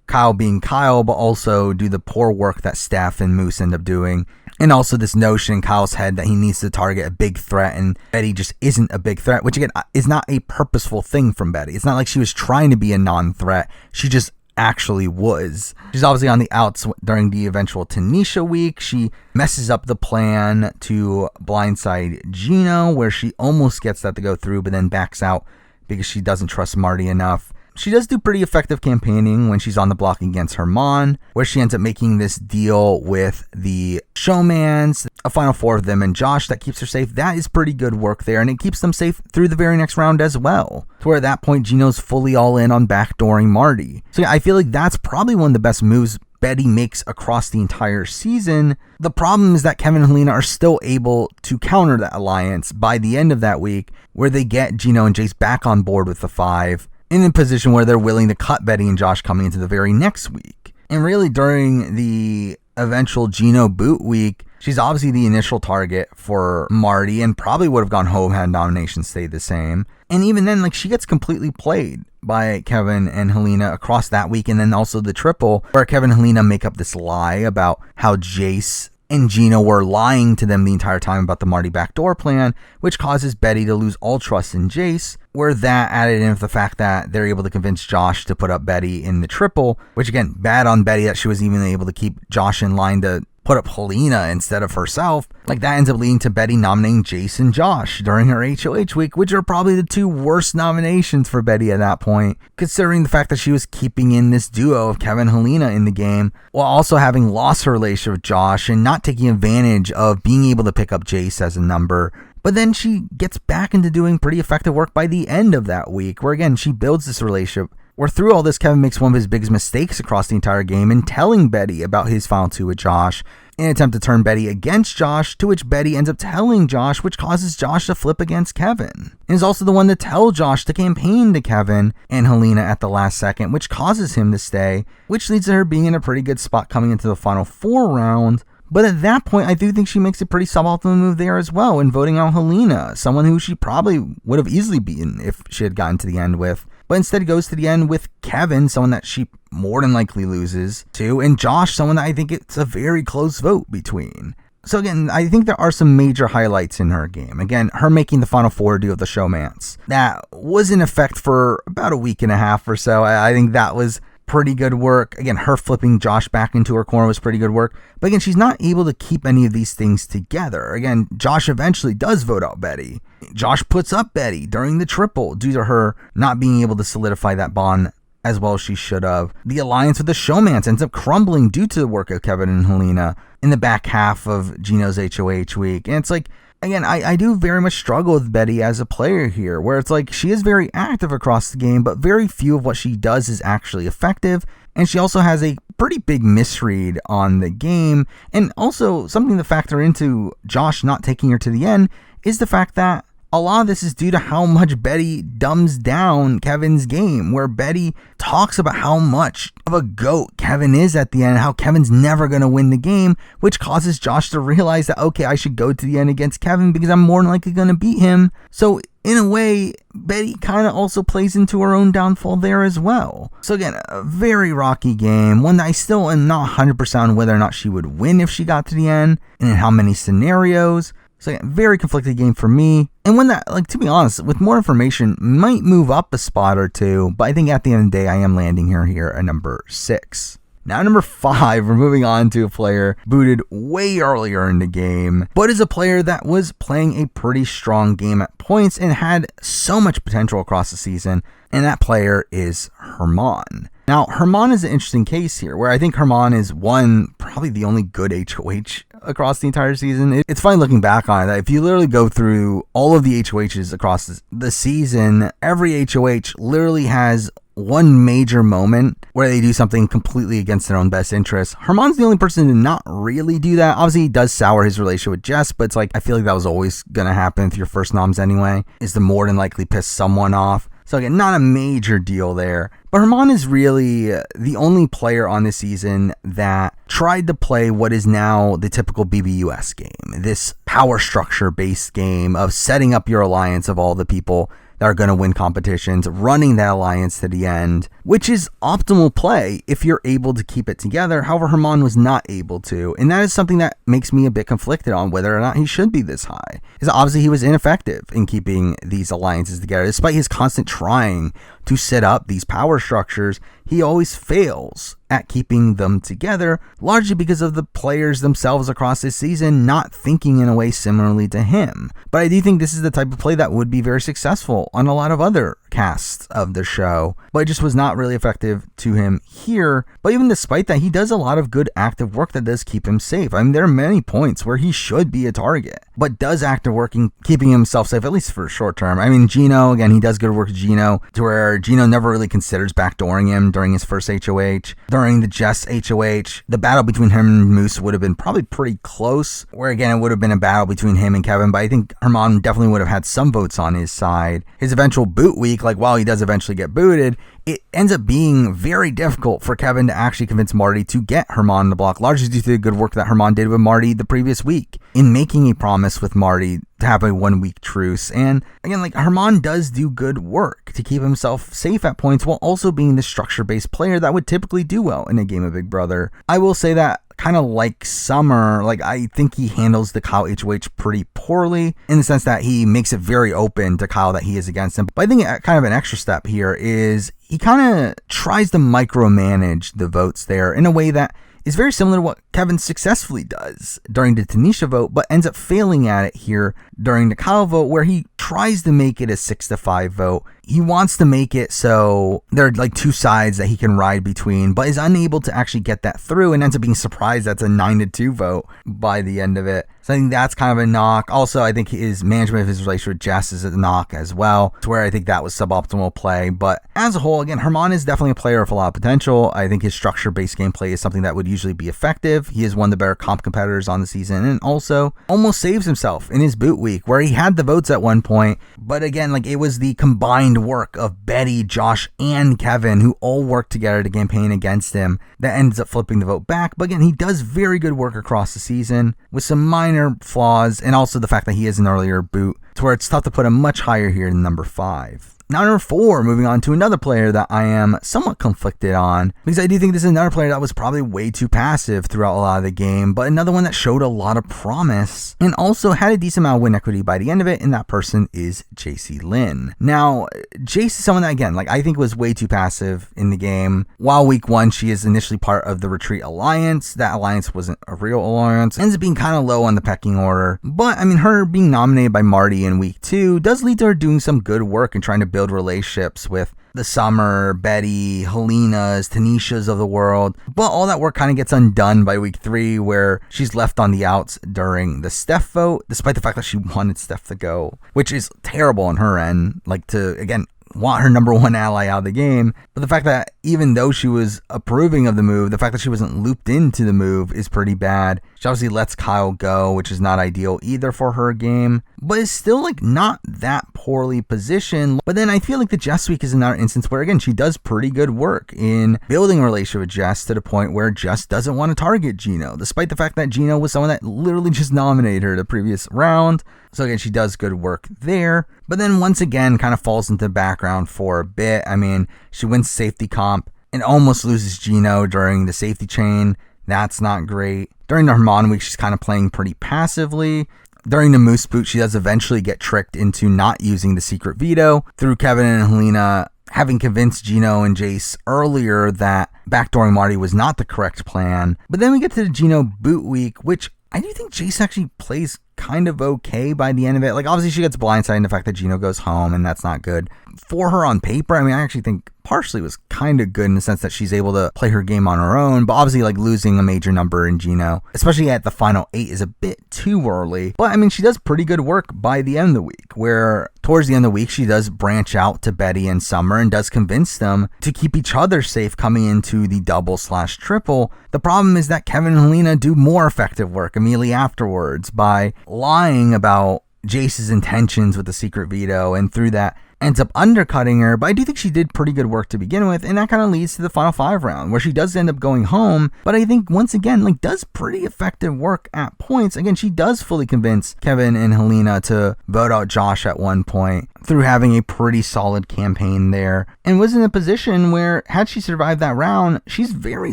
Kyle being Kyle, but also due to the poor work that Steph and Moose end up doing. And also this notion in Kyle's head that he needs to target a big threat, and Betty just isn't a big threat, which again is not a purposeful thing from Betty. It's not like she was trying to be a non-threat. She just actually was. She's obviously on the outs during the eventual Tanisha week. She messes up the plan to blindside Geno, where she almost gets that to go through, but then backs out because she doesn't trust Marty enough. she does do pretty effective campaigning when she's on the block against Herman, where she ends up making this deal with the showmans, a final four of them and Josh that keeps her safe. That is pretty good work there, and it keeps them safe through the very next round as well, to where at that point Geno's fully all in on backdooring Marty. So yeah, I feel like that's probably one of the best moves Betty makes across the entire season. The problem is that Kevin and Helena are still able to counter that alliance by the end of that week, where they get Geno and Jace back on board with the 5, in a position where they're willing to cut Betty and Josh coming into the very next week. And really during the eventual Geno boot week, she's obviously the initial target for Marty and probably would have gone home had nominations stayed the same. And even then, like, she gets completely played by Kevin and Helena across that week, and then also the triple, where Kevin and Helena make up this lie about how Jace and Geno were lying to them the entire time about the Marty backdoor plan, which causes Betty to lose all trust in Jace, where that added in with the fact that they're able to convince Josh to put up Betty in the triple, which again, bad on Betty that she was even able to keep Josh in line to put up Helena instead of herself. Like, that ends up leading to Betty nominating Jace and Josh during her HOH week, which are probably the 2 worst nominations for Betty at that point, considering the fact that she was keeping in this duo of Kevin and Helena in the game, while also having lost her relationship with Josh and not taking advantage of being able to pick up Jace as a number. But then she gets back into doing pretty effective work by the end of that week, where again, she builds this relationship where through all this, Kevin makes one of his biggest mistakes across the entire game in telling Betty about his final 2 with Josh, in an attempt to turn Betty against Josh, to which Betty ends up telling Josh, which causes Josh to flip against Kevin. And is also the one to tell Josh to campaign to Kevin and Helena at the last second, which causes him to stay, which leads to her being in a pretty good spot coming into the final 4 round. But at that point, I do think she makes a pretty suboptimal move there as well in voting out Helena, someone who she probably would have easily beaten if she had gotten to the end with. But instead goes to the end with Kevin, someone that she more than likely loses to, and Josh, someone that I think it's a very close vote between. So again, I think there are some major highlights in her game. Again, her making the final 4 deal with the showmance. That was in effect for about a week and a half or so. I think that was pretty good work. Again, her flipping Josh back into her corner was pretty good work. But again, she's not able to keep any of these things together. Again, Josh eventually does vote out Betty. Josh puts up Betty during the triple due to her not being able to solidify that bond as well as she should have. The alliance with the showmance ends up crumbling due to the work of Kevin and Helena in the back half of Geno's HOH week. And it's like, again, I do very much struggle with Betty as a player here, where it's like she is very active across the game, but very few of what she does is actually effective. And she also has a pretty big misread on the game. And also something to factor into Josh not taking her to the end is the fact that a lot of this is due to how much Betty dumbs down Kevin's game, where Betty talks about how much of a goat Kevin is at the end, how Kevin's never going to win the game, which causes Josh to realize that, okay, I should go to the end against Kevin because I'm more than likely going to beat him. So in a way, Betty kind of also plays into her own downfall there as well. So again, a very rocky game, one that I still am not 100% on whether or not she would win if she got to the end, and in how many scenarios. So again, very conflicted game for me, and one that, like, to be honest, with more information, might move up a spot or 2, but I think at the end of the day, I am landing here at number 6. Now, number 5, we're moving on to a player booted way earlier in the game, but is a player that was playing a pretty strong game at points and had so much potential across the season, and that player is Herman. Now, Herman is an interesting case here, where I think Herman is probably the only good HOH across the entire season. It's funny looking back on it, that if you literally go through all of the HOHs across the season, every HOH literally has one major moment where they do something completely against their own best interest. Herman's the only person to not really do that. Obviously, he does sour his relationship with Jess, but it's like, I feel like that was always going to happen with your first noms anyway, is to more than likely piss someone off. So again, not a major deal there. But Herman is really the only player on this season that tried to play what is now the typical BBUS game. This power structure based game of setting up your alliance of all the people that are going to win competitions, running that alliance to the end, which is optimal play if you're able to keep it together. However, Herman was not able to, and that is something that makes me a bit conflicted on whether or not he should be this high. Because obviously he was ineffective in keeping these alliances together. Despite his constant trying to set up these power structures, he always fails at keeping them together, largely because of the players themselves across this season not thinking in a way similarly to him. But I do think this is the type of play that would be very successful on a lot of other casts of the show, but it just was not really effective to him here. But even despite that, he does a lot of good active work that does keep him safe. I mean, there are many points where he should be a target, but does active work in keeping himself safe, at least for short term. I mean, Geno, again, he does good work with Geno, to where Geno never really considers backdooring him during his first HOH. During the Jess HOH, the battle between him and Moose would have been probably pretty close, where again, it would have been a battle between him and Kevin, but I think Herman definitely would have had some votes on his side. His eventual boot week, like while he does eventually get booted, it ends up being very difficult for Kevin to actually convince Marty to get Herman on the block, largely due to the good work that Herman did with Marty the previous week in making a promise with Marty to have a 1 week truce. And again, like Herman does do good work to keep himself safe at points while also being the structure-based player that would typically do well in a game of Big Brother. I will say that kind of like Summer, like I think he handles the Kyle HOH pretty poorly in the sense that he makes it very open to Kyle that he is against him. But I think kind of an extra step here is he kind of tries to micromanage the votes there in a way that is very similar to what Kevin successfully does during the Tanisha vote, but ends up failing at it here during the Kyle vote, where he tries to make it a 6-5 vote. He wants to make it so there are like two sides that he can ride between, but is unable to actually get that through and ends up being surprised that's a 9-2 vote by the end of it. So I think that's kind of a knock. Also, I think his management of his relationship with Jess is a knock as well, to where I think that was suboptimal play. But as a whole, again, Herman is definitely a player with a lot of potential. I think his structure-based gameplay is something that would usually be effective. He is one of the better comp competitors on the season, and also almost saves himself in his boot week, where he had the votes at one point. But again, like it was the combined work of Betty, Josh, and Kevin, who all worked together to campaign against him, that ends up flipping the vote back. But again, he does very good work across the season with some minor flaws, and also the fact that he is an earlier boot, to where it's tough to put him much higher here than number 5. Now, number 4, moving on to another player that I am somewhat conflicted on, because I do think this is another player that was probably way too passive throughout a lot of the game, but another one that showed a lot of promise and also had a decent amount of win equity by the end of it, and that person is Jacey-Lynne. Now, Jace is someone that, again, like I think was way too passive in the game. While week 1, she is initially part of the Retreat Alliance. That alliance wasn't a real alliance. Ends up being kind of low on the pecking order, but I mean, her being nominated by Marty in week 2 does lead to her doing some good work and trying to build relationships with the Summer, Betty, Helena's, Tanishas of the world. But all that work kind of gets undone by week 3, where she's left on the outs during the Steph vote, despite the fact that she wanted Steph to go, which is terrible on her end, like to, again, want her number 1 ally out of the game. But the fact that even though she was approving of the move, the fact that she wasn't looped into the move is pretty bad. She obviously lets Kyle go, which is not ideal either for her game, but is still like not that poorly positioned. But then I feel like the Jess week is another instance where, again, she does pretty good work in building a relationship with Jess to the point where Jess doesn't want to target Geno, despite the fact that Geno was someone that literally just nominated her the previous round. So again, she does good work there, but then once again kind of falls into the background for a bit. I mean, she wins safety comp and almost loses Geno during the safety chain. That's not great. During the Herman week, she's kind of playing pretty passively. During the Moose boot, she does eventually get tricked into not using the secret veto through Kevin and Helena having convinced Geno and Jace earlier that backdooring Marty was not the correct plan. But then we get to the Geno boot week, which I do think Jace actually plays kind of okay by the end of it. Like, obviously she gets blindsided in the fact that Geno goes home, and that's not good for her on paper. I mean, I actually think partially was kind of good in the sense that she's able to play her game on her own, but obviously like losing a major number in Geno, especially at the final 8, is a bit too early. But I mean, she does pretty good work by the end of the week, where towards the end of the week, she does branch out to Betty and Summer and does convince them to keep each other safe coming into the double/triple. The problem is that Kevin and Helena do more effective work immediately afterwards by lying about Jace's intentions with the secret veto, and through that ends up undercutting her. But I do think she did pretty good work to begin with, and that kind of leads to the final 5 round, where she does end up going home, but I think once again like does pretty effective work at points. Again, she does fully convince Kevin and Helena to vote out Josh at one point through having a pretty solid campaign there, and was in a position where, had she survived that round, she's very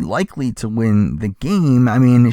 likely to win the game. I mean,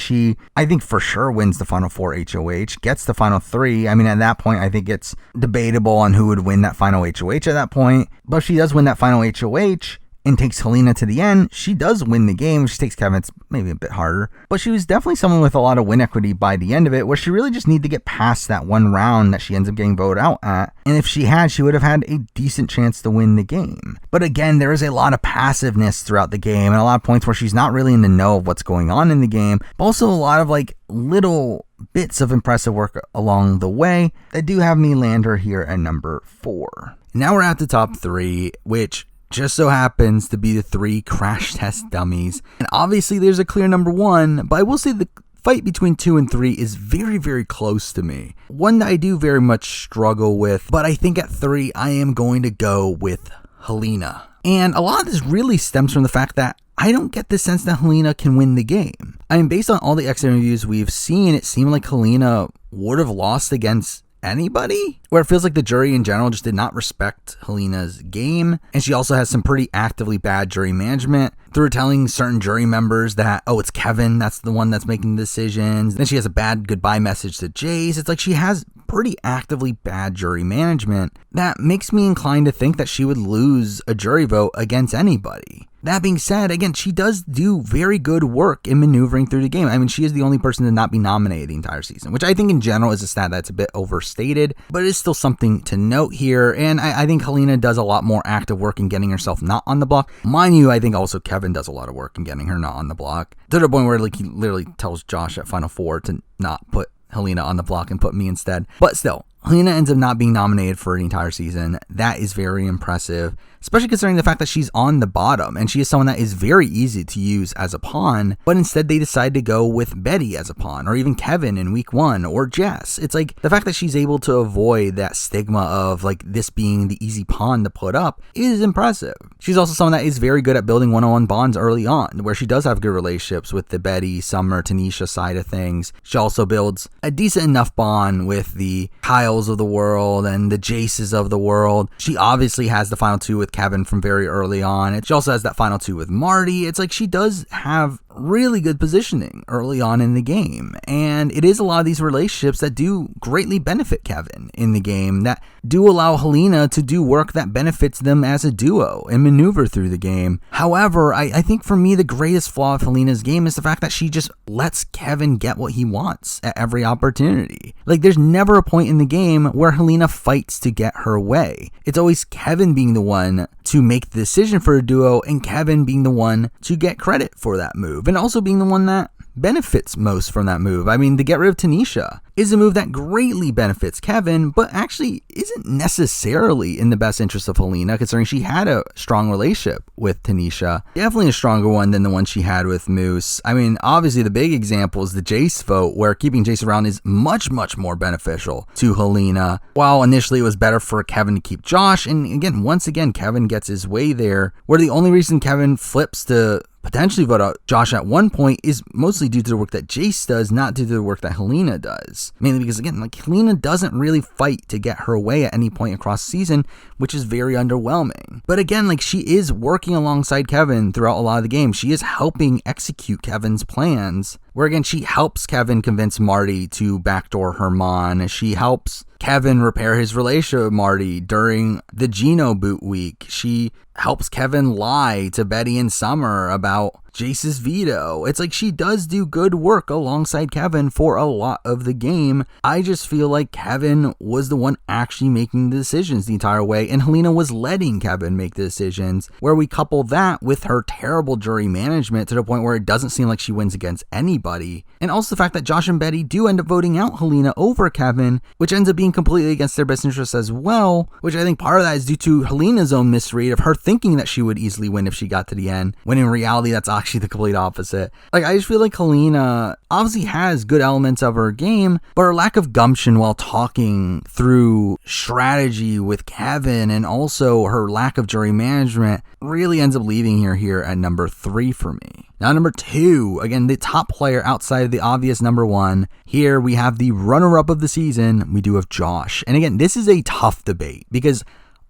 I think for sure wins the final 4 HOH, gets the final 3. I mean, at that point, I think it's debatable on who would win that final HOH at that point, but if she does win that final HOH, and takes Helena to the end, she does win the game. She takes Kevin, it's maybe a bit harder, but she was definitely someone with a lot of win equity by the end of it, where she really just needed to get past that one round that she ends up getting voted out at. And if she had, she would have had a decent chance to win the game. But again, there is a lot of passiveness throughout the game and a lot of points where she's not really in the know of what's going on in the game, but also a lot of like little bits of impressive work along the way that do have me land her here at number 4. Now we're at the top 3, which just so happens to be the 3 crash test dummies. And obviously there's a clear number 1, but I will say the fight between 2 and 3 is very, very close to me. One that I do very much struggle with, but I think at 3 I am going to go with Helena. And a lot of this really stems from the fact that I don't get the sense that Helena can win the game. I mean, based on all the exit interviews we've seen, it seemed like Helena would have lost against anybody, where it feels like the jury in general just did not respect Helena's game. And she also has some pretty actively bad jury management through telling certain jury members that, oh, it's Kevin, that's the one that's making the decisions. Then she has a bad goodbye message to Jace. It's like she has pretty actively bad jury management that makes me inclined to think that she would lose a jury vote against anybody. That being said, again, she does do very good work in maneuvering through the game. I mean, she is the only person to not be nominated the entire season, which I think in general is a stat that's a bit overstated, but it is still something to note here. And I think Helena does a lot more active work in getting herself not on the block. Mind you, I think also Kevin does a lot of work in getting her not on the block, to the point where like he literally tells Josh at Final Four to not put Helena on the block and put me instead. But still, Helena ends up not being nominated for the entire season. That is very impressive, especially considering the fact that she's on the bottom and she is someone that is very easy to use as a pawn, but instead they decide to go with Betty as a pawn, or even Kevin in week 1, or Jess. It's like the fact that she's able to avoid that stigma of like this being the easy pawn to put up is impressive. She's also someone that is very good at building one-on-one bonds early on, where she does have good relationships with the Betty, Summer, Tanisha side of things. She also builds a decent enough bond with the Kyles of the world and the Jaces of the world. She obviously has the final 2 with Kevin from very early on. She also has that final 2 with Marty. It's like she does have really good positioning early on in the game, and it is a lot of these relationships that do greatly benefit Kevin in the game, that do allow Helena to do work that benefits them as a duo and maneuver through the game. However, I think for me the greatest flaw of Helena's game is the fact that she just lets Kevin get what he wants at every opportunity. Like there's never a point in the game where Helena fights to get her way. It's always Kevin being the one to make the decision for a duo, and Kevin being the one to get credit for that move, and also being the one that benefits most from that move. I mean, to get rid of Tanisha is a move that greatly benefits Kevin, but actually isn't necessarily in the best interest of Helena, considering she had a strong relationship with Tanisha. Definitely a stronger one than the one she had with Moose. I mean, obviously the big example is the Jace vote, where keeping Jace around is much, much more beneficial to Helena, while initially it was better for Kevin to keep Josh. And again, once again, Kevin gets his way there, where the only reason Kevin flips to potentially vote out Josh at one point is mostly due to the work that Jace does, not due to the work that Helena does. Mainly because, again, like Helena doesn't really fight to get her way at any point across the season, which is very underwhelming. But again, like she is working alongside Kevin throughout a lot of the game. She is helping execute Kevin's plans, where again, she helps Kevin convince Marty to backdoor Herman. She helps Kevin repair his relationship with Marty during the Geno boot week. She helps Kevin lie to Betty and Summer about Jace's veto. It's like she does do good work alongside Kevin for a lot of the game. I just feel like Kevin was the one actually making the decisions the entire way, and Helena was letting Kevin make the decisions, where we couple that with her terrible jury management to the point where it doesn't seem like she wins against anybody. And also the fact that Josh and Betty do end up voting out Helena over Kevin, which ends up being completely against their best interests as well, which I think part of that is due to Helena's own misread of her thinking that she would easily win if she got to the end, when in reality that's actually the complete opposite. Like, I just feel like Helena obviously has good elements of her game, but her lack of gumption while talking through strategy with Kevin, and also her lack of jury management, really ends up leaving her here at number 3 for me. Now, number 2, again, the top player outside of the obvious number 1. Here we have the runner-up of the season. We do have Josh. And again, this is a tough debate because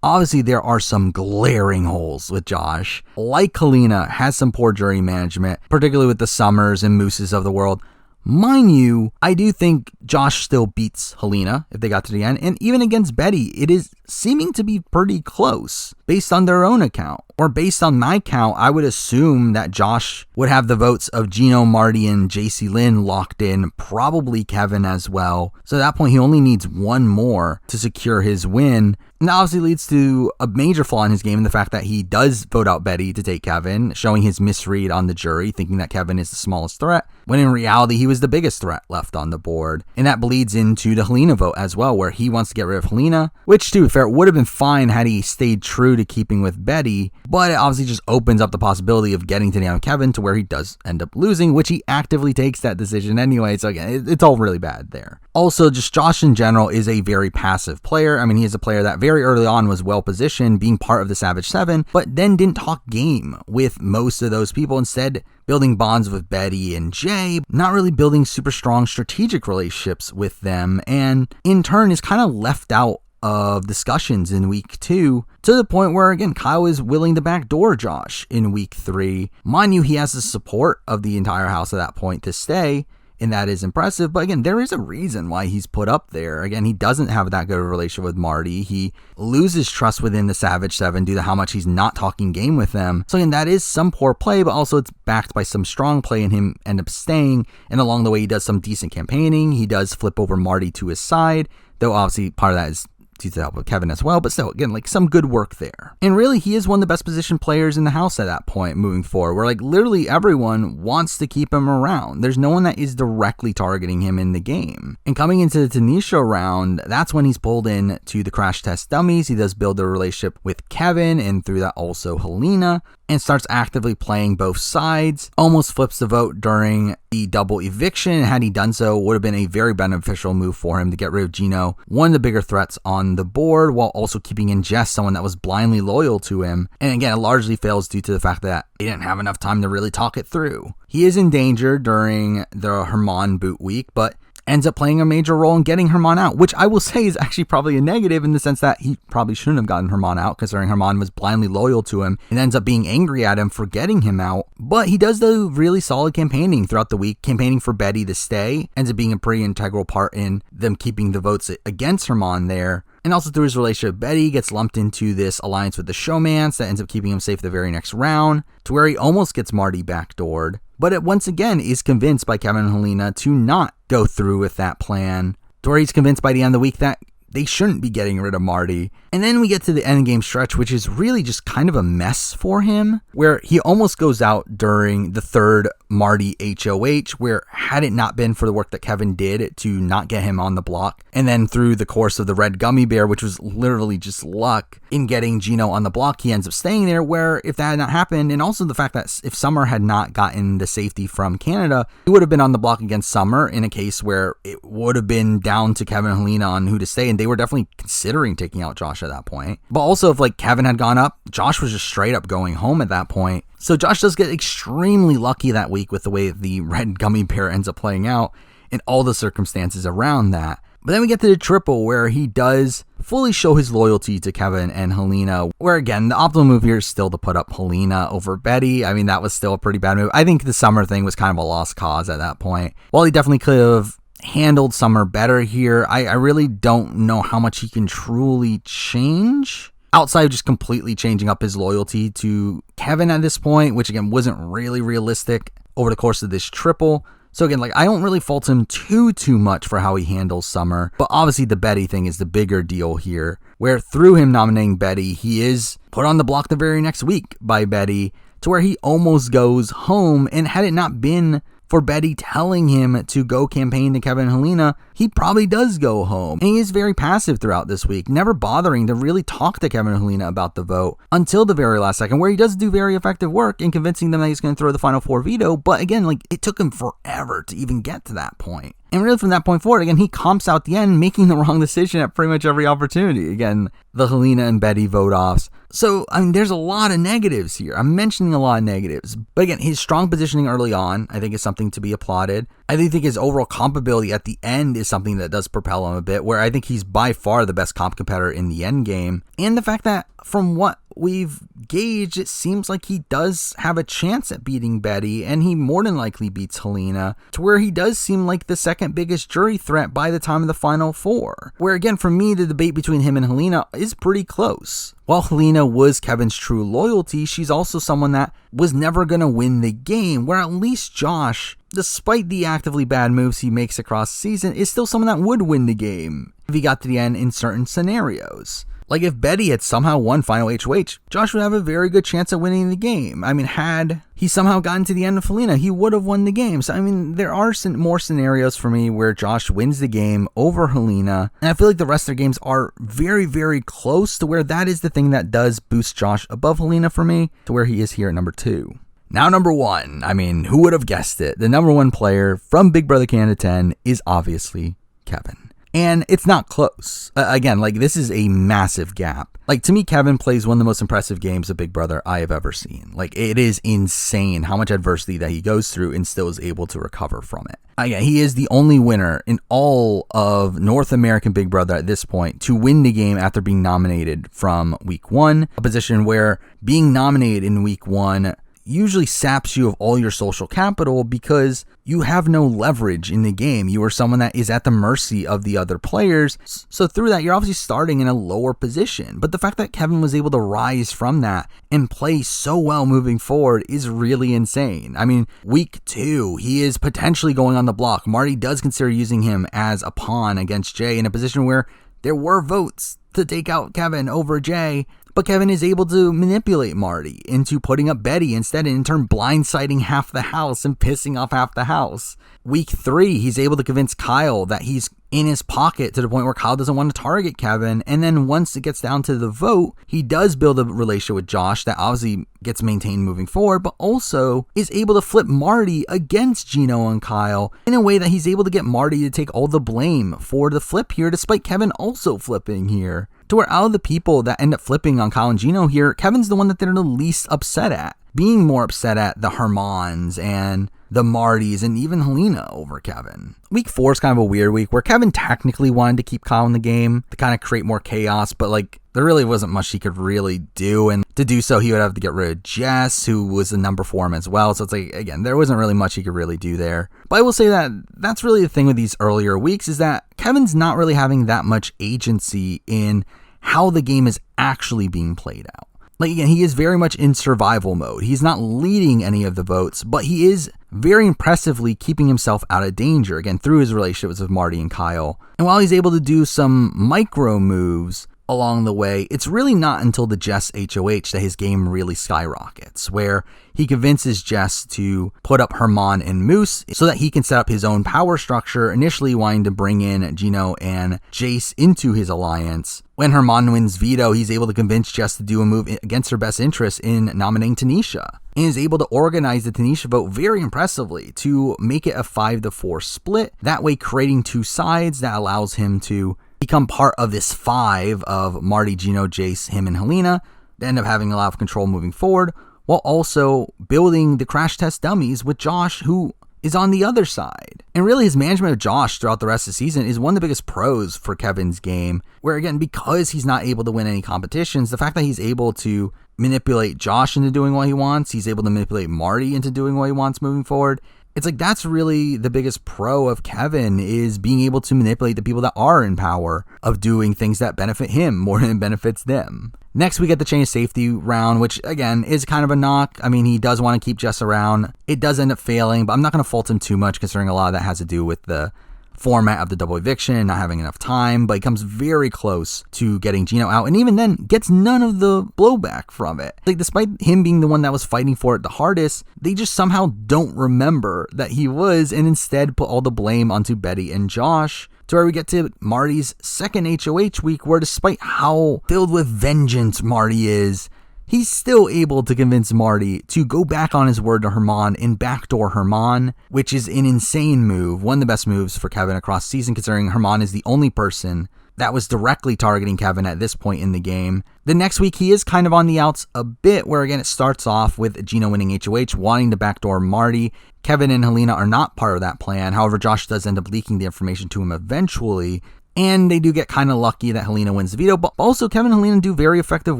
obviously there are some glaring holes with Josh. Like Helena, has some poor jury management, particularly with the Summers and Mooses of the world. Mind you, I do think Josh still beats Helena if they got to the end, and even against Betty, it is seeming to be pretty close based on their own account. Or based on my count, I would assume that Josh would have the votes of Geno, Marty, and Jacey-Lynne locked in, probably Kevin as well. So at that point, he only needs one more to secure his win. And that obviously leads to a major flaw in his game in the fact that he does vote out Betty to take Kevin, showing his misread on the jury, thinking that Kevin is the smallest threat, when in reality he was the biggest threat left on the board. And that bleeds into the Helena vote as well, where he wants to get rid of Helena, which to be fair would have been fine had he stayed true to keeping with Betty, but it obviously just opens up the possibility of getting to down Kevin to where he does end up losing, which he actively takes that decision anyway. So again, it's all really bad there. Also, just Josh in general is a very passive player. I mean, he is a player that very early on was well positioned, being part of the Savage Seven, but then didn't talk game with most of those people, instead building bonds with Betty and Jay, not really building super strong strategic relationships with them, and in turn is kind of left out of discussions in week 2, to the point where, again, Kyle is willing to backdoor Josh in week 3. Mind you, he has the support of the entire house at that point to stay, and that is impressive. But again, there is a reason why he's put up there. Again, he doesn't have that good of a relationship with Marty. He loses trust within the Savage Seven due to how much he's not talking game with them. So again, that is some poor play, but also it's backed by some strong play and him end up staying. And along the way, he does some decent campaigning. He does flip over Marty to his side, though obviously part of that is due to the help of Kevin as well, but still, again, like some good work there. And really, he is one of the best positioned players in the house at that point moving forward, where like literally everyone wants to keep him around. There's no one that is directly targeting him in the game. And coming into the Tanisha round, that's when he's pulled in to the crash test dummies. He does build a relationship with Kevin, and through that also Helena, and starts actively playing both sides. Almost flips the vote during the double eviction. Had he done so, would have been a very beneficial move for him to get rid of Geno, one of the bigger threats on the board, while also keeping in Jess someone that was blindly loyal to him. And again, it largely fails due to the fact that he didn't have enough time to really talk it through. He is in danger during the Herman boot week, but ends up playing a major role in getting Herman out, which I will say is actually probably a negative in the sense that he probably shouldn't have gotten Herman out, considering Herman was blindly loyal to him and ends up being angry at him for getting him out. But he does do really solid campaigning throughout the week, campaigning for Betty to stay, ends up being a pretty integral part in them keeping the votes against Herman there. And also through his relationship with Betty, gets lumped into this alliance with the Showmance that ends up keeping him safe the very next round, to where he almost gets Marty backdoored. But it once again is convinced by Kevin and Helena to not go through with that plan, to where he's convinced by the end of the week that they shouldn't be getting rid of Marty. And then we get to the endgame stretch, which is really just kind of a mess for him, where he almost goes out during the third Marty HOH, where had it not been for the work that Kevin did to not get him on the block, and then through the course of the red gummy bear, which was literally just luck in getting Geno on the block, he ends up staying there, where if that had not happened, and also the fact that if Summer had not gotten the safety from Canada, he would have been on the block against Summer in a case where it would have been down to Kevin and Helena on who to stay, and they were definitely considering taking out Josh at that point. But also if like Kevin had gone up, Josh was just straight up going home at that point. So Josh does get extremely lucky that week with the way the red gummy bear ends up playing out and all the circumstances around that. But then we get to the triple, where he does fully show his loyalty to Kevin and Helena, where again, the optimal move here is still to put up Helena over Betty. I mean, that was still a pretty bad move. I think the Summer thing was kind of a lost cause at that point. While he definitely could have handled Summer better here, I really don't know how much he can truly change, outside of just completely changing up his loyalty to Kevin at this point, which again wasn't really realistic over the course of this triple. So again, like I don't really fault him too much for how he handles Summer, but obviously the Betty thing is the bigger deal here, where through him nominating Betty, he is put on the block the very next week by Betty, to where he almost goes home. And had it not been for Betty telling him to go campaign to Kevin and Helena, he probably does go home. And he is very passive throughout this week, never bothering to really talk to Kevin and Helena about the vote until the very last second, where he does do very effective work in convincing them that he's going to throw the final 4 veto. But again, like it took him forever to even get to that point. And really from that point forward, again, he comps out the end, making the wrong decision at pretty much every opportunity. Again, the Helena and Betty vote offs. So, I mean, there's a lot of negatives here. I'm mentioning a lot of negatives. But again, his strong positioning early on, I think, is something to be applauded. I do think his overall comp ability at the end is something that does propel him a bit, where I think he's by far the best comp competitor in the end game. And the fact that from what we've gauged, it seems like he does have a chance at beating Betty, and he more than likely beats Helena, to where he does seem like the second biggest jury threat by the time of the Final Four. Where again, for me, the debate between him and Helena is pretty close. While Helena was Kevin's true loyalty, she's also someone that was never going to win the game, where at least Josh, despite the actively bad moves he makes across the season, is still someone that would win the game if he got to the end in certain scenarios. Like if Betty had somehow won Final HOH, Josh would have a very good chance at winning the game. I mean, had he somehow gotten to the end of Helena, he would have won the game. So, I mean, there are some more scenarios for me where Josh wins the game over Helena. And I feel like the rest of their games are very, very close to where that is the thing that does boost Josh above Helena for me to where he is here at number 2. Now, number 1. I mean, who would have guessed it? The number 1 player from Big Brother Canada 10 is obviously Kevin. And it's not close. Again, like this is a massive gap. Like to me, Kevin plays one of the most impressive games of Big Brother I have ever seen. Like it is insane how much adversity that he goes through and still is able to recover from it. Again, he is the only winner in all of North American Big Brother at this point to win the game after being nominated from week 1, a position where being nominated in week 1 usually saps you of all your social capital because you have no leverage in the game. You are someone that is at the mercy of the other players. So through that, you're obviously starting in a lower position. But the fact that Kevin was able to rise from that and play so well moving forward is really insane. I mean, week 2, he is potentially going on the block. Marty does consider using him as a pawn against Jay in a position where there were votes to take out Kevin over Jay. But Kevin is able to manipulate Marty into putting up Betty instead, and in turn blindsiding half the house and pissing off half the house. Week 3, he's able to convince Kyle that he's in his pocket to the point where Kyle doesn't want to target Kevin. And then once it gets down to the vote, he does build a relationship with Josh that obviously gets maintained moving forward, but also is able to flip Marty against Geno and Kyle in a way that he's able to get Marty to take all the blame for the flip here, despite Kevin also flipping here. To where out of the people that end up flipping on Kyle and Geno here, Kevin's the one that they're the least upset at. Being more upset at the Hermans and the Martys and even Helena over Kevin. Week 4 is kind of a weird week where Kevin technically wanted to keep Kyle in the game to kind of create more chaos, but like there really wasn't much he could really do. And to do so, he would have to get rid of Jess, who was the number 4 as well. So it's like, again, there wasn't really much he could really do there. But I will say that that's really the thing with these earlier weeks is that Kevin's not really having that much agency in how the game is actually being played out. Like again, he is very much in survival mode. He's not leading any of the votes, but he is very impressively keeping himself out of danger, again, through his relationships with Marty and Kyle. And while he's able to do some micro moves along the way, it's really not until the Jess HOH that his game really skyrockets, where he convinces Jess to put up Herman and Moose so that he can set up his own power structure, initially wanting to bring in Geno and Jace into his alliance. When Herman wins veto, he's able to convince Jess to do a move against her best interest in nominating Tanisha, and is able to organize the Tanisha vote very impressively to make it a 5-4 split, that way creating 2 sides that allows him to become part of this 5 of Marty, Geno, Jace, him, and Helena, to end up having a lot of control moving forward, while also building the crash test dummies with Josh, who is on the other side. And really his management of Josh throughout the rest of the season is one of the biggest pros for Kevin's game, where again, because he's not able to win any competitions, the fact that he's able to manipulate Josh into doing what he wants, he's able to manipulate Marty into doing what he wants moving forward. It's like that's really the biggest pro of Kevin, is being able to manipulate the people that are in power of doing things that benefit him more than it benefits them. Next, we get the change of safety round, which again is kind of a knock. I mean, he does want to keep Jess around. It does end up failing, but I'm not going to fault him too much considering a lot of that has to do with the format of the double eviction and not having enough time, but he comes very close to getting Geno out, and even then gets none of the blowback from it. Like, despite him being the one that was fighting for it the hardest, they just somehow don't remember that he was, and instead put all the blame onto Betty and Josh, to where we get to Marty's second HOH week, where despite how filled with vengeance Marty is, he's still able to convince Marty to go back on his word to Herman and backdoor Herman, which is an insane move. One of the best moves for Kevin across the season, considering Herman is the only person that was directly targeting Kevin at this point in the game. The next week, he is kind of on the outs a bit, where again, it starts off with Geno winning HOH, wanting to backdoor Marty. Kevin and Helena are not part of that plan. However, Josh does end up leaking the information to him eventually. And they do get kind of lucky that Helena wins the veto, but also Kevin and Helena do very effective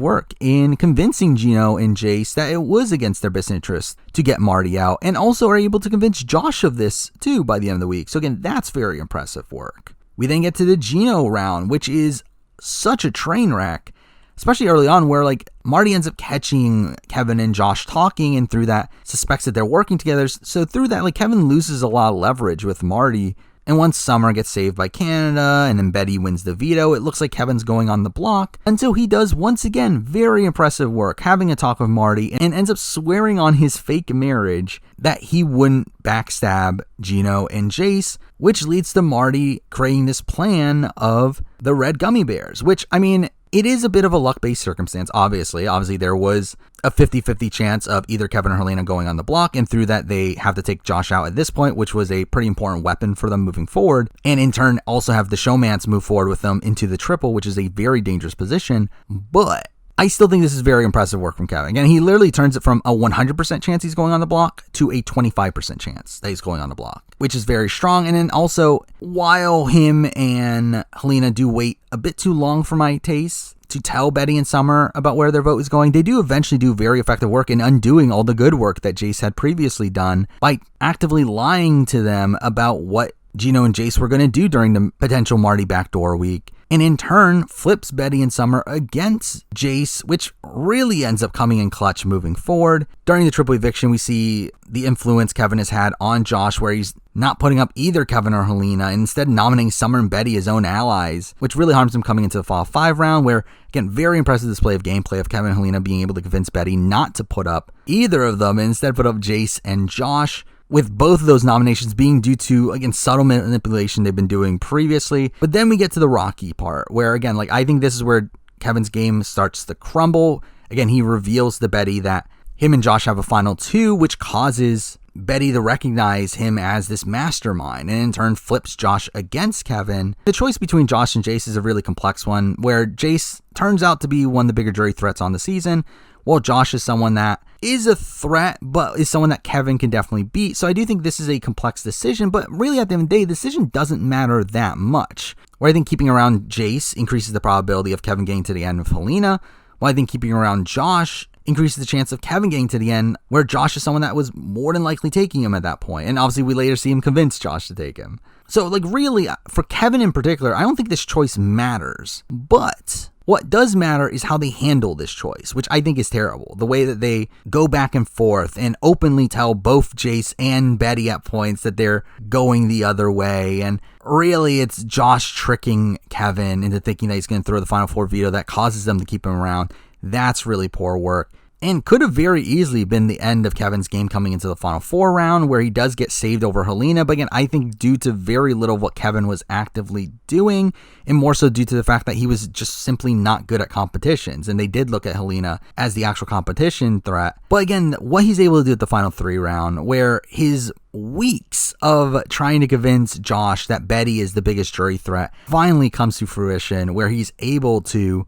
work in convincing Geno and Jace that it was against their best interest to get Marty out, and also are able to convince Josh of this too by the end of the week. So again, that's very impressive work. We then get to the Geno round, which is such a train wreck, especially early on, where like Marty ends up catching Kevin and Josh talking, and through that suspects that they're working together. So through that, like Kevin loses a lot of leverage with Marty. And once Summer gets saved by Canada and then Betty wins the veto, it looks like Kevin's going on the block until he does once again very impressive work, having a talk with Marty, and ends up swearing on his fake marriage that he wouldn't backstab Geno and Jace, which leads to Marty creating this plan of the red gummy bears, which, I mean, it is a bit of a luck-based circumstance, obviously. Obviously, there was a 50-50 chance of either Kevin or Helena going on the block, and through that, they have to take Josh out at this point, which was a pretty important weapon for them moving forward, and in turn, also have the showmance move forward with them into the triple, which is a very dangerous position, but I still think this is very impressive work from Kevin. Again, he literally turns it from a 100% chance he's going on the block to a 25% chance that he's going on the block, which is very strong. And then also, while him and Helena do wait a bit too long for my taste to tell Betty and Summer about where their vote is going, they do eventually do very effective work in undoing all the good work that Jace had previously done by actively lying to them about what Geno and Jace were going to do during the potential Marty backdoor week. And in turn, flips Betty and Summer against Jace, which really ends up coming in clutch moving forward. During the triple eviction, we see the influence Kevin has had on Josh, where he's not putting up either Kevin or Helena, and instead nominating Summer and Betty as own allies, which really harms him coming into the Fall 5 round, where, again, very impressive display of gameplay of Kevin and Helena being able to convince Betty not to put up either of them, and instead put up Jace and Josh, with both of those nominations being due to, again, subtle manipulation they've been doing previously. But then we get to the rocky part, where, again, like, I think this is where Kevin's game starts to crumble. Again, he reveals to Betty that him and Josh have a final 2, which causes Betty to recognize him as this mastermind, and in turn flips Josh against Kevin. The choice between Josh and Jace is a really complex one, where Jace turns out to be one of the bigger jury threats on the season, while Josh is someone that is a threat, but is someone that Kevin can definitely beat. So I do think this is a complex decision, but really at the end of the day, the decision doesn't matter that much. Where I think keeping around Jace increases the probability of Kevin getting to the end with Helena, while I think keeping around Josh increases the chance of Kevin getting to the end, where Josh is someone that was more than likely taking him at that point. And obviously we later see him convince Josh to take him. So like really, for Kevin in particular, I don't think this choice matters, but what does matter is how they handle this choice, which I think is terrible. The way that they go back and forth and openly tell both Jace and Betty at points that they're going the other way. And really, it's Josh tricking Kevin into thinking that he's going to throw the Final Four veto that causes them to keep him around. That's really poor work. And could have very easily been the end of Kevin's game coming into the Final Four round, where he does get saved over Helena. But again, I think due to very little of what Kevin was actively doing, and more so due to the fact that he was just simply not good at competitions. And they did look at Helena as the actual competition threat. But again, what he's able to do at the Final 3 round, where his weeks of trying to convince Josh that Betty is the biggest jury threat finally comes to fruition, where he's able to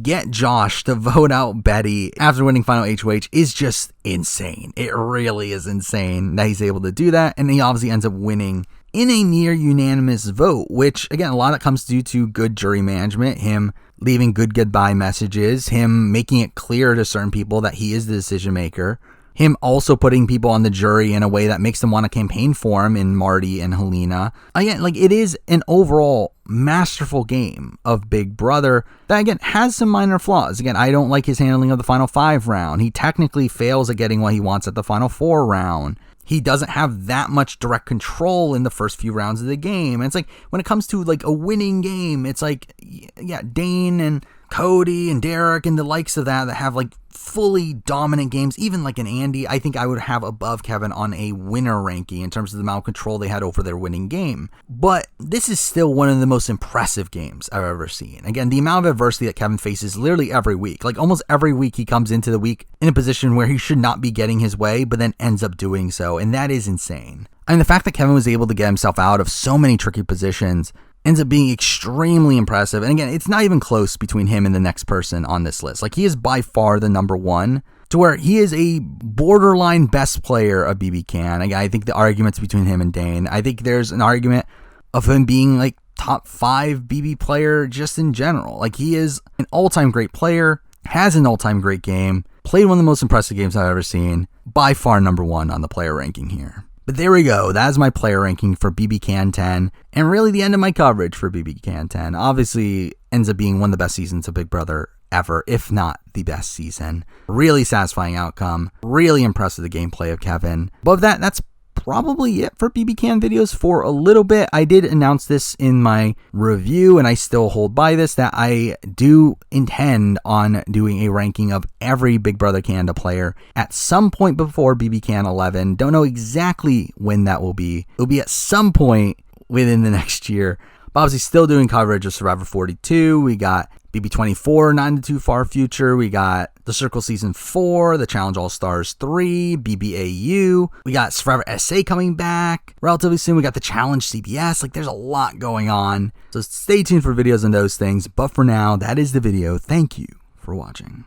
get Josh to vote out Betty after winning final HOH is just insane. It really is insane that he's able to do that, and he obviously ends up winning in a near unanimous vote, which, again, a lot of it comes due to good jury management, him leaving good goodbye messages, him making it clear to certain people that he is the decision maker, him also putting people on the jury in a way that makes them want to campaign for him in Marty and Helena. Again, like, it is an overall masterful game of Big Brother that, again, has some minor flaws. Again, I don't like his handling of the Final 5 round. He technically fails at getting what he wants at the Final 4 round. He doesn't have that much direct control in the first few rounds of the game. And it's like, when it comes to like a winning game, it's like, yeah, Dane and Cody and Derek and the likes of that have like fully dominant games, even like an Andy, I think I would have above Kevin on a winner ranking in terms of the amount of control they had over their winning game. But this is still one of the most impressive games I've ever seen. Again, the amount of adversity that Kevin faces literally every week, like almost every week he comes into the week in a position where he should not be getting his way, but then ends up doing so. And that is insane. I mean, the fact that Kevin was able to get himself out of so many tricky positions ends up being extremely impressive. And again, it's not even close between him and the next person on this list. Like, he is by far the number one, to where he is a borderline best player of BB Can. Again, I think the argument's between him and Dane. I think there's an argument of him being like top 5 BB player just in general. Like, he is an all-time great player, has an all-time great game, played one of the most impressive games I've ever seen, by far number one on the player ranking here. But there we go. That is my player ranking for BB Can 10, and really the end of my coverage for BB Can 10. Obviously, ends up being one of the best seasons of Big Brother ever, if not the best season. Really satisfying outcome. Really impressed with the gameplay of Kevin. Above that, that's probably it for BB Can videos for a little bit. I did announce this in my review, and I still hold by this, that I do intend on doing a ranking of every Big Brother Canada player at some point before BB Can 11. Don't know exactly when that will be. It'll be at some point within the next year. But obviously still doing coverage of Survivor 42. We got BB24, not in the too far future. We got The Circle Season 4, The Challenge All-Stars 3, BBAU. We got Survivor SA coming back relatively soon. We got The Challenge CBS. Like, there's a lot going on. So stay tuned for videos on those things. But for now, that is the video. Thank you for watching.